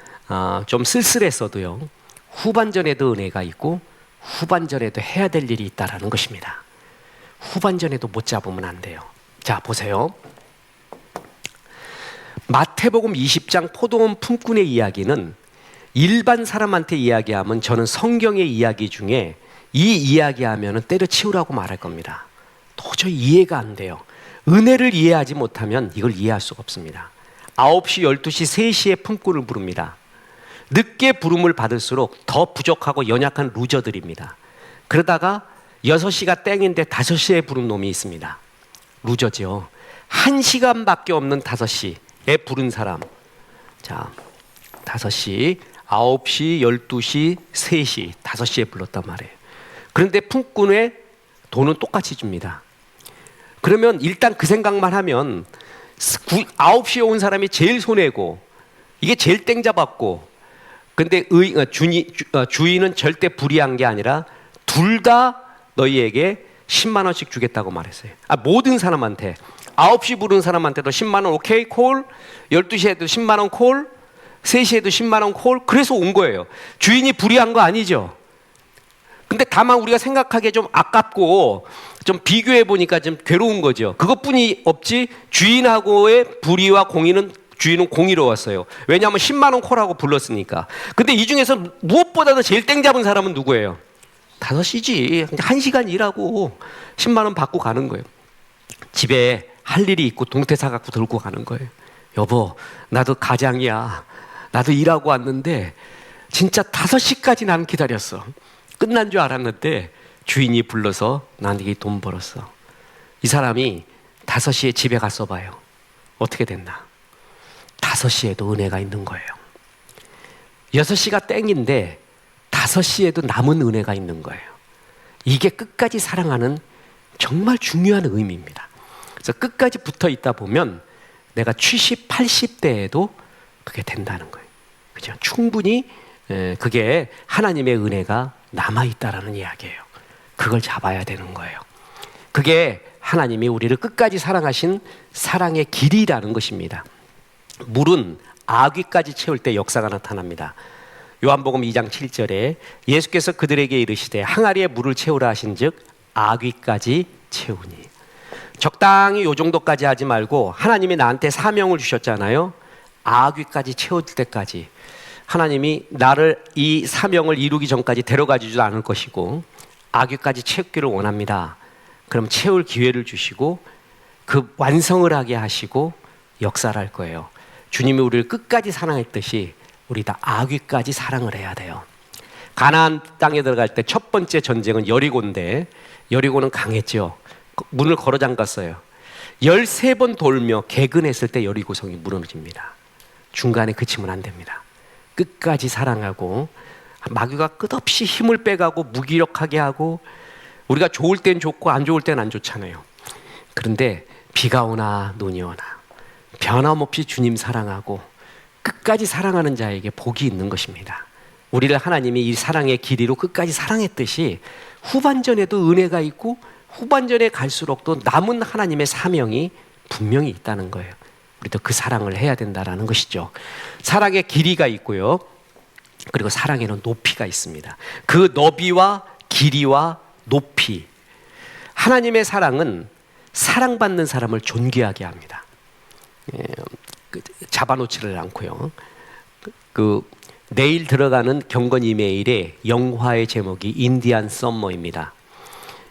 좀 쓸쓸했어도요. 후반전에도 은혜가 있고 후반전에도 해야 될 일이 있다라는 것입니다. 후반전에도 못 잡으면 안 돼요. 자, 보세요. 마태복음 20장 포도원 품꾼의 이야기는 일반 사람한테 이야기하면 저는 성경의 이야기 중에 이 이야기하면 때려치우라고 말할 겁니다. 도저히 이해가 안 돼요. 은혜를 이해하지 못하면 이걸 이해할 수가 없습니다. 9시, 12시, 3시에 품꾼을 부릅니다. 늦게 부름을 받을수록 더 부족하고 연약한 루저들입니다. 그러다가 6시가 땡인데 5시에 부른 놈이 있습니다. 루저죠. 1시간밖에 없는 5시에 부른 사람. 자, 5시, 9시, 12시, 3시, 5시에 불렀단 말이에요. 그런데 품꾼의 돈은 똑같이 줍니다. 그러면 일단 그 생각만 하면 9시에 온 사람이 제일 손해고 이게 제일 땡 잡았고 근데 주인은 절대 불의한 게 아니라 둘 다 너희에게 10만 원씩 주겠다고 말했어요. 모든 사람한테 9시 부른 사람한테도 10만 원 오케이 콜, 12시에도 10만 원 콜, 3시에도 10만 원 콜. 그래서 온 거예요. 주인이 불의한 거 아니죠. 근데 다만 우리가 생각하기에 좀 아깝고 좀 비교해 보니까 좀 괴로운 거죠. 그것뿐이 없지 주인하고의 불의와 공의는 주인은 공의로웠어요. 왜냐하면 10만 원 콜하고 불렀으니까. 근데 이 중에서 무엇보다도 제일 땡 잡은 사람은 누구예요? 5시지. 1시간 일하고 10만 원 받고 가는 거예요. 집에 할 일이 있고 동태사 갖고 들고 가는 거예요. 여보, 나도 가장이야. 나도 일하고 왔는데 진짜 5시까지 난 기다렸어. 끝난 줄 알았는데 주인이 불러서 나한테 돈 벌었어. 이 사람이 5시에 집에 가서 봐요. 어떻게 됐나? 5시에도 은혜가 있는 거예요. 6시가 땡인데 5시에도 남은 은혜가 있는 거예요. 이게 끝까지 사랑하는 정말 중요한 의미입니다. 그래서 끝까지 붙어 있다 보면 내가 70, 80대에도 그게 된다는 거예요. 그죠? 충분히 그게 하나님의 은혜가 남아있다라는 이야기예요. 그걸 잡아야 되는 거예요. 그게 하나님이 우리를 끝까지 사랑하신 사랑의 길이라는 것입니다. 물은 아귀까지 채울 때 역사가 나타납니다. 요한복음 2장 7절에 예수께서 그들에게 이르시되 항아리에 물을 채우라 하신즉 아귀까지 채우니. 적당히 요 정도까지 하지 말고 하나님이 나한테 사명을 주셨잖아요. 아귀까지 채울 때까지. 하나님이 나를 이 사명을 이루기 전까지 데려가지도 않을 것이고 아귀까지 채우기를 원합니다. 그럼 채울 기회를 주시고 그 완성을 하게 하시고 역사를 할 거예요. 주님이 우리를 끝까지 사랑했듯이 우리 다 아귀까지 사랑을 해야 돼요. 가나안 땅에 들어갈 때 첫 번째 전쟁은 여리고인데 여리고는 강했죠. 문을 걸어 잠갔어요. 13번 돌며 개근했을 때 여리고성이 무너집니다. 중간에 그치면 안 됩니다. 끝까지 사랑하고, 마귀가 끝없이 힘을 빼가고 무기력하게 하고, 우리가 좋을 땐 좋고 안 좋을 땐 안 좋잖아요. 그런데 비가 오나 눈이 오나 변함없이 주님 사랑하고 끝까지 사랑하는 자에게 복이 있는 것입니다. 우리를 하나님이 이 사랑의 길이로 끝까지 사랑했듯이 후반전에도 은혜가 있고 후반전에 갈수록 또 남은 하나님의 사명이 분명히 있다는 거예요. 우리도 그 사랑을 해야 된다는 것이죠. 사랑의 길이가 있고요. 그리고 사랑에는 높이가 있습니다. 그 너비와 길이와 높이. 하나님의 사랑은 사랑받는 사람을 존귀하게 합니다. 잡아놓지를 않고요. 내일 들어가는 경건 이메일의 영화의 제목이 인디안 썸머입니다.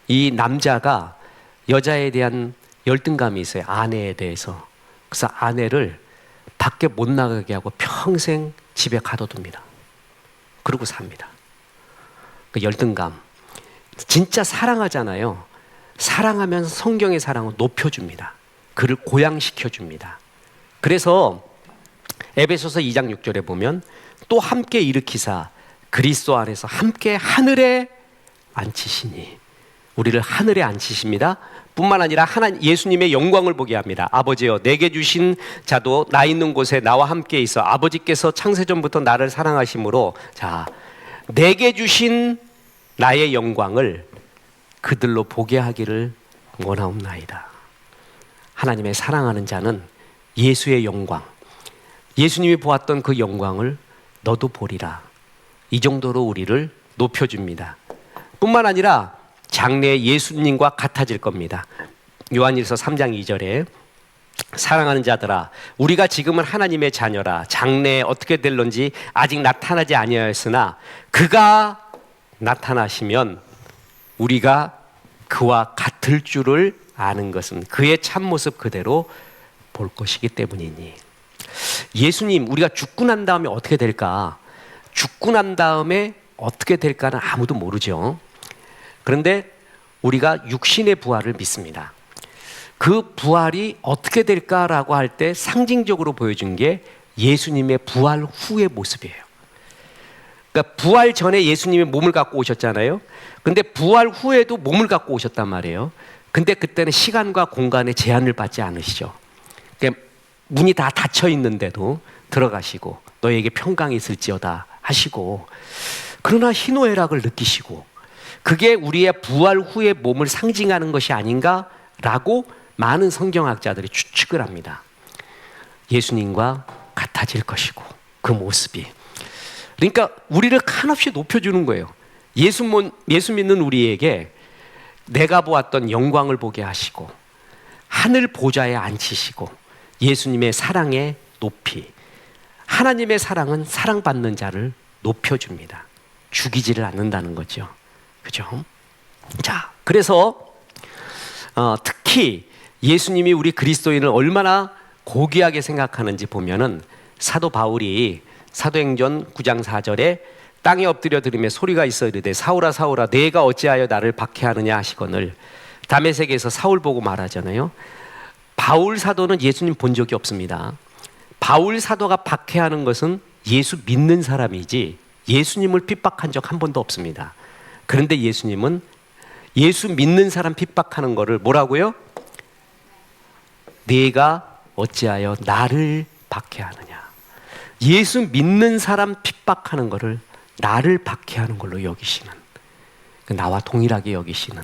이 남자가 여자에 대한 열등감이 있어요. 아내에 대해서. 그래서 아내를 밖에 못 나가게 하고 평생 집에 가둬둡니다. 그러고 삽니다. 그 열등감. 진짜 사랑하잖아요. 사랑하면 성경의 사랑을 높여줍니다. 그를 고양시켜줍니다. 그래서 에베소서 2장 6절에 보면 또 함께 일으키사 그리스도 안에서 함께 하늘에 앉히시니, 우리를 하늘에 앉히십니다. 뿐만 아니라 예수님의 영광을 보게 합니다. 아버지여, 내게 주신 자도 나 있는 곳에 나와 함께 있어 아버지께서 창세전부터 나를 사랑하심으로, 자, 내게 주신 나의 영광을 그들로 보게 하기를 원하옵나이다. 하나님의 사랑하는 자는 예수의 영광, 예수님이 보았던 그 영광을 너도 보리라. 이 정도로 우리를 높여줍니다. 뿐만 아니라 장래에 예수님과 같아질 겁니다. 요한일서 3장 2절에 사랑하는 자들아, 우리가 지금은 하나님의 자녀라. 장래에 어떻게 될런지 아직 나타나지 아니하였으나 그가 나타나시면 우리가 그와 같을 줄을 아는 것은 그의 참모습 그대로 볼 것이기 때문이니. 예수님, 우리가 죽고 난 다음에 어떻게 될까? 죽고 난 다음에 어떻게 될까는 아무도 모르죠. 그런데 우리가 육신의 부활을 믿습니다. 그 부활이 어떻게 될까라고 할 때 상징적으로 보여준 게 예수님의 부활 후의 모습이에요. 그러니까 부활 전에 예수님이 몸을 갖고 오셨잖아요. 근데 부활 후에도 몸을 갖고 오셨단 말이에요. 근데 그때는 시간과 공간에 제한을 받지 않으시죠. 그러니까 문이 다 닫혀 있는데도 들어가시고 너에게 평강이 있을지어다 하시고, 그러나 희노애락을 느끼시고, 그게 우리의 부활 후의 몸을 상징하는 것이 아닌가라고 많은 성경학자들이 추측을 합니다. 예수님과 같아질 것이고, 그 모습이. 그러니까 우리를 한없이 높여주는 거예요. 예수 믿는 우리에게 내가 보았던 영광을 보게 하시고, 하늘 보좌에 앉히시고, 예수님의 사랑의 높이. 하나님의 사랑은 사랑받는 자를 높여줍니다. 죽이지를 않는다는 거죠. 그죠? 자, 그래서 특히 예수님이 우리 그리스도인을 얼마나 고귀하게 생각하는지 보면은 사도 바울이 사도행전 9장 4절에 땅에 엎드려 들으며 소리가 있어 이르되 사울아 사울아 내가 어찌하여 나를 박해하느냐 하시거늘, 다메섹에서 사울 보고 말하잖아요. 바울 사도는 예수님 본 적이 없습니다. 바울 사도가 박해하는 것은 예수 믿는 사람이지 예수님을 핍박한 적 한 번도 없습니다. 그런데 예수님은 예수 믿는 사람 핍박하는 거를 뭐라고요? 내가 어찌하여 나를 박해하느냐. 예수 믿는 사람 핍박하는 거를 나를 박해하는 걸로 여기시는, 나와 동일하게 여기시는,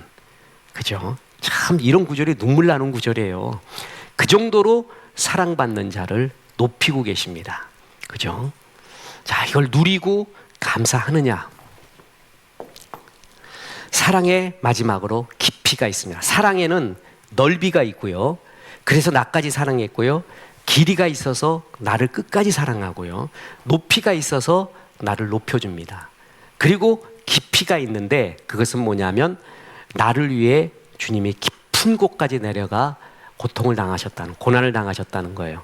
그죠? 참 이런 구절이 눈물 나는 구절이에요. 그 정도로 사랑받는 자를 높이고 계십니다. 그죠? 자, 이걸 누리고 감사하느냐? 사랑의 마지막으로 깊이가 있습니다. 사랑에는 넓이가 있고요. 그래서 나까지 사랑했고요. 길이가 있어서 나를 끝까지 사랑하고요. 높이가 있어서 나를 높여줍니다. 그리고 깊이가 있는데 그것은 뭐냐면 나를 위해 주님이 깊은 곳까지 내려가 고통을 당하셨다는, 고난을 당하셨다는 거예요.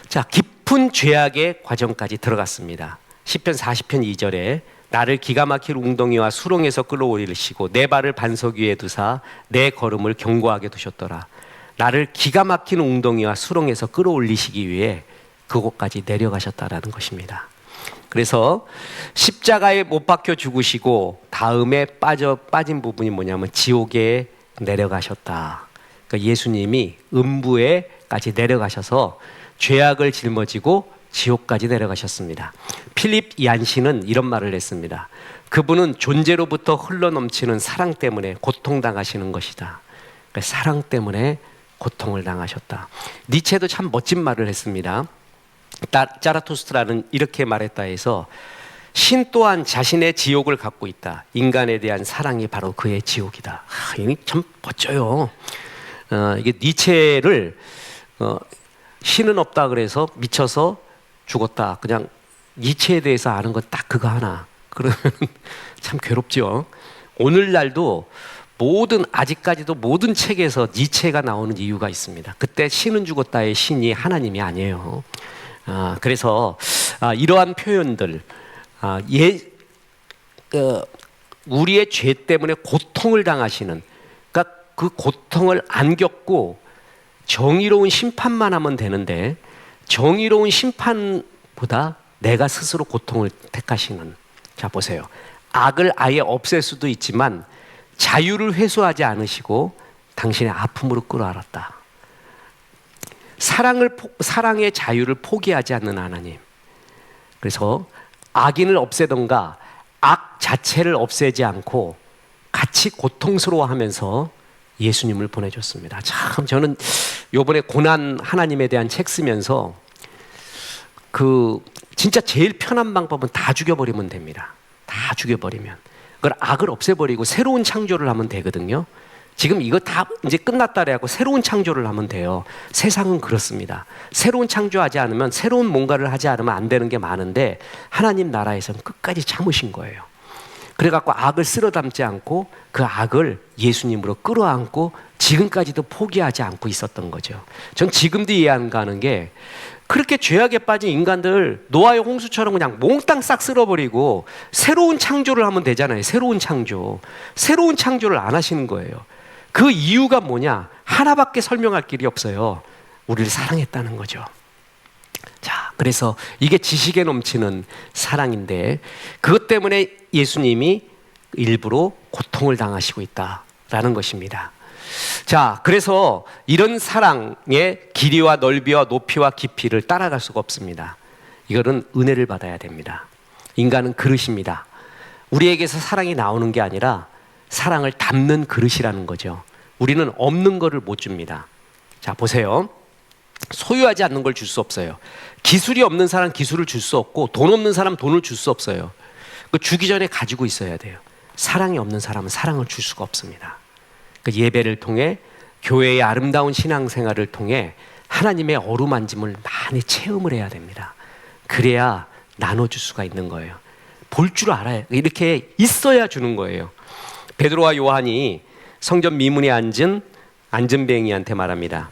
자, 깊은 죄악의 과정까지 들어갔습니다. 시편 40편 2절에 나를 기가 막힐 웅덩이와 수렁에서 끌어올리시고 내 발을 반석 위에 두사 내 걸음을 견고하게 두셨더라. 나를 기가 막힌 웅덩이와 수렁에서 끌어올리시기 위해 그곳까지 내려가셨다라는 것입니다. 그래서 십자가에 못 박혀 죽으시고 다음에 빠진 부분이 뭐냐면 지옥에 내려가셨다. 그러니까 예수님이 음부에까지 내려가셔서 죄악을 짊어지고 지옥까지 내려가셨습니다. 필립 얀시는 이런 말을 했습니다. 그분은 존재로부터 흘러넘치는 사랑 때문에 고통당하시는 것이다. 그러니까 사랑 때문에 고통을 당하셨다. 니체도 참 멋진 말을 했습니다. 자라투스트라는 이렇게 말했다 해서 신 또한 자신의 지옥을 갖고 있다. 인간에 대한 사랑이 바로 그의 지옥이다. 이게 참 멋져요. 이게 니체를 신은 없다 그래서 미쳐서 죽었다. 그냥 니체에 대해서 아는 건 딱 그거 하나. 그러면 참 괴롭죠. 오늘날도 아직까지도 모든 책에서 니체가 나오는 이유가 있습니다. 그때 신은 죽었다의 신이 하나님이 아니에요. 그래서 이러한 표현들, 우리의 죄 때문에 고통을 당하시는, 그러니까 그 고통을 안 겪고 정의로운 심판만 하면 되는데 정의로운 심판보다 내가 스스로 고통을 택하시는. 자, 보세요. 악을 아예 없앨 수도 있지만 자유를 회수하지 않으시고 당신의 아픔으로 끌어안았다. 사랑의 자유를 포기하지 않는 하나님. 그래서 악인을 없애던가 악 자체를 없애지 않고 같이 고통스러워하면서 예수님을 보내줬습니다. 참 저는 요번에 고난 하나님에 대한 책 쓰면서 진짜 제일 편한 방법은 다 죽여버리면 됩니다. 다 죽여버리면 그걸 악을 없애버리고 새로운 창조를 하면 되거든요. 지금 이거 다 이제 끝났다 그래갖고 새로운 창조를 하면 돼요. 세상은 그렇습니다. 새로운 창조하지 않으면 새로운 뭔가를 하지 않으면 안 되는 게 많은데 하나님 나라에서는 끝까지 참으신 거예요. 그래갖고 악을 쓸어 담지 않고 그 악을 예수님으로 끌어안고 지금까지도 포기하지 않고 있었던 거죠. 전 지금도 이해 안 가는 게 그렇게 죄악에 빠진 인간들 노아의 홍수처럼 그냥 몽땅 싹 쓸어버리고 새로운 창조를 하면 되잖아요. 새로운 창조를 안 하시는 거예요. 그 이유가 뭐냐? 하나밖에 설명할 길이 없어요. 우리를 사랑했다는 거죠. 자, 그래서 이게 지식에 넘치는 사랑인데 그것 때문에 예수님이 일부러 고통을 당하시고 있다라는 것입니다. 자, 그래서 이런 사랑의 길이와 넓이와 높이와 깊이를 따라갈 수가 없습니다. 이거는 은혜를 받아야 됩니다. 인간은 그릇입니다. 우리에게서 사랑이 나오는 게 아니라 사랑을 담는 그릇이라는 거죠. 우리는 없는 거를 못 줍니다. 자, 보세요. 소유하지 않는 걸 줄 수 없어요. 기술이 없는 사람 기술을 줄 수 없고 돈 없는 사람 돈을 줄 수 없어요. 그 주기 전에 가지고 있어야 돼요. 사랑이 없는 사람은 사랑을 줄 수가 없습니다. 그 예배를 통해 교회의 아름다운 신앙생활을 통해 하나님의 어루만짐을 많이 체험을 해야 됩니다. 그래야 나눠줄 수가 있는 거예요. 볼 줄 알아요. 이렇게 있어야 주는 거예요. 베드로와 요한이 성전 미문에 앉은 안전뱅이한테 말합니다.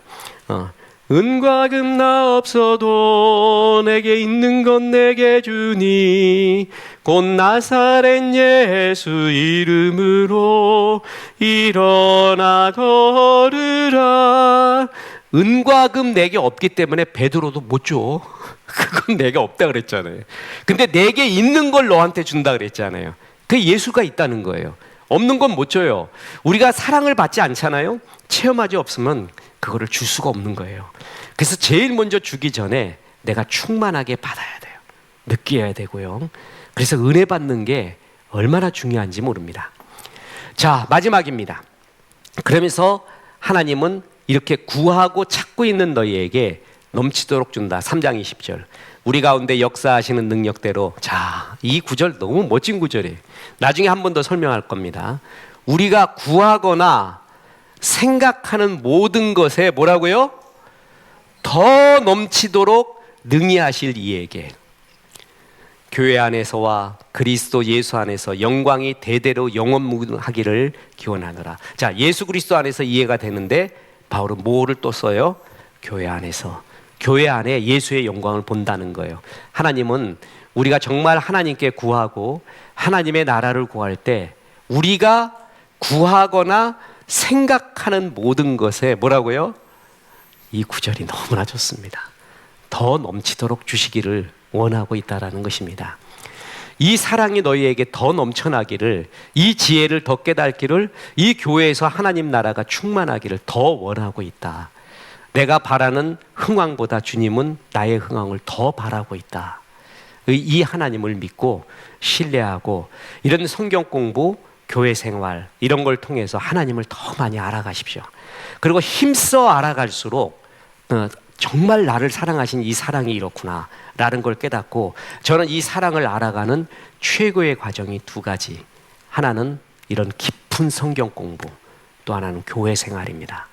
은과 금 나 없어도 내게 있는 건 내게 주니 곧 나사렛 예수 이름으로 일어나 걸으라. 은과 금 내게 없기 때문에 베드로도 못 줘. 그건 내게 없다 그랬잖아요. 근데 내게 있는 걸 너한테 준다 그랬잖아요. 그 예수가 있다는 거예요. 없는 건 못 줘요. 우리가 사랑을 받지 않잖아요. 체험하지 없으면 그거를 줄 수가 없는 거예요. 그래서 제일 먼저 주기 전에 내가 충만하게 받아야 돼요. 느껴야 되고요. 그래서 은혜 받는 게 얼마나 중요한지 모릅니다. 자, 마지막입니다. 그러면서 하나님은 이렇게 구하고 찾고 있는 너희에게 넘치도록 준다. 3장 20절. 우리 가운데 역사하시는 능력대로. 자, 이 구절 너무 멋진 구절이에요. 나중에 한 번 더 설명할 겁니다. 우리가 구하거나 생각하는 모든 것에 뭐라고요? 더 넘치도록 능히 하실 이에게 교회 안에서와 그리스도 예수 안에서 영광이 대대로 영원무궁하기를 기원하노라. 자, 예수 그리스도 안에서 이해가 되는데 바울은 뭐를 또 써요? 교회 안에서. 교회 안에 예수의 영광을 본다는 거예요. 하나님은 우리가 정말 하나님께 구하고 하나님의 나라를 구할 때 우리가 구하거나 생각하는 모든 것에 뭐라고요? 이 구절이 너무나 좋습니다. 더 넘치도록 주시기를 원하고 있다라는 것입니다. 이 사랑이 너희에게 더 넘쳐나기를, 이 지혜를 더 깨닫기를, 이 교회에서 하나님 나라가 충만하기를 더 원하고 있다. 내가 바라는 흥왕보다 주님은 나의 흥왕을 더 바라고 있다. 이 하나님을 믿고 신뢰하고 이런 성경 공부, 교회 생활 이런 걸 통해서 하나님을 더 많이 알아가십시오. 그리고 힘써 알아갈수록 정말 나를 사랑하신 이 사랑이 이렇구나 라는 걸 깨닫고, 저는 이 사랑을 알아가는 최고의 과정이 두 가지. 하나는 이런 깊은 성경 공부, 또 하나는 교회 생활입니다.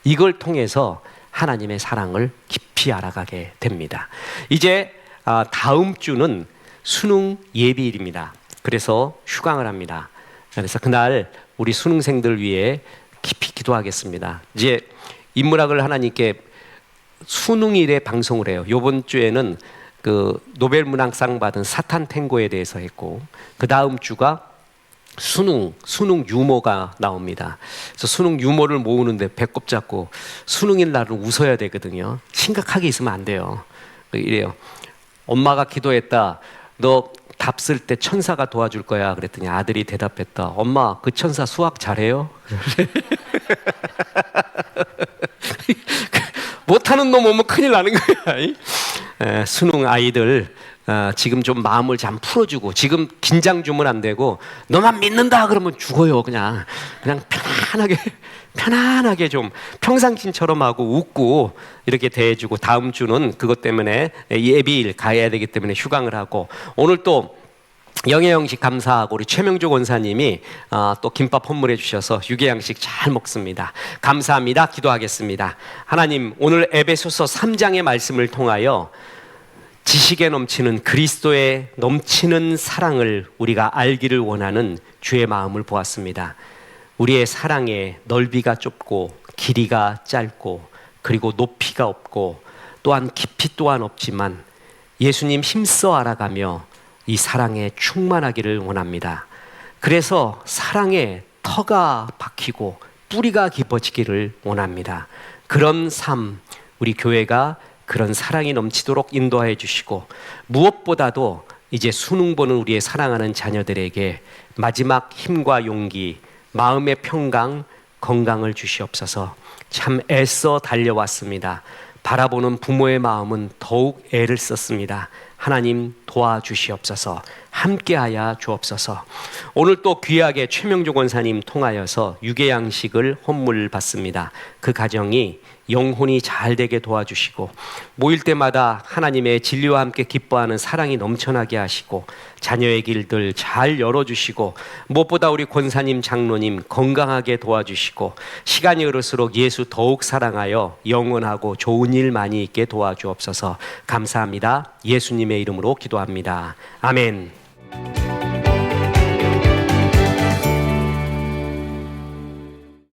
이걸 통해서 하나님의 사랑을 깊이 알아가게 됩니다. 이제 다음 주는 수능 예비일입니다. 그래서 휴강을 합니다. 그래서 그날 우리 수능생들 위해 깊이 기도하겠습니다. 이제 인문학을 하나님께 수능일에 방송을 해요. 이번 주에는 그 노벨 문학상 받은 사탄 탱고에 대해서 했고, 그 다음 주가 수능 유머가 나옵니다. 그래서 수능 유머를 모으는데 배꼽 잡고 수능일 날은 웃어야 되거든요. 심각하게 있으면 안 돼요. 이래요. 엄마가 기도했다. 너 답 쓸 때 천사가 도와줄 거야. 그랬더니 아들이 대답했다. 엄마, 그 천사 수학 잘해요? 못하는 놈 오면 큰일 나는 거야. 수능 아이들 지금 좀 마음을 좀 풀어주고, 지금 긴장 주면 안 되고, 너만 믿는다 그러면 죽어요. 그냥 편안하게 좀 평상심처럼 하고 웃고 이렇게 대해주고, 다음 주는 그것 때문에 예비일 가야 되기 때문에 휴강을 하고, 오늘 또 영예영식 감사하고 우리 최명조 권사님이 또 김밥 선물해 주셔서 유계양식 잘 먹습니다. 감사합니다. 기도하겠습니다. 하나님, 오늘 에베소서 3장의 말씀을 통하여 지식에 넘치는 그리스도의 넘치는 사랑을 우리가 알기를 원하는 주의 마음을 보았습니다. 우리의 사랑의 넓이가 좁고 길이가 짧고 그리고 높이가 없고 또한 깊이 또한 없지만 예수님 힘써 알아가며 이 사랑에 충만하기를 원합니다. 그래서 사랑에 터가 박히고 뿌리가 깊어지기를 원합니다. 그런 삶, 우리 교회가 그런 사랑이 넘치도록 인도해 주시고, 무엇보다도 이제 수능 보는 우리의 사랑하는 자녀들에게 마지막 힘과 용기, 마음의 평강, 건강을 주시옵소서. 참 애써 달려왔습니다. 바라보는 부모의 마음은 더욱 애를 썼습니다. 하나님 도와주시옵소서. 함께하여 주옵소서. 오늘 또 귀하게 최명조 권사님 통하여서 유계양식을 헌물 받습니다. 그 가정이 영혼이 잘 되게 도와주시고, 모일 때마다 하나님의 진리와 함께 기뻐하는 사랑이 넘쳐나게 하시고, 자녀의 길들 잘 열어주시고, 무엇보다 우리 권사님 장로님 건강하게 도와주시고, 시간이 흐를수록 예수 더욱 사랑하여 영원하고 좋은 일 많이 있게 도와주옵소서. 감사합니다. 예수님의 이름으로 기도합니다. 아멘.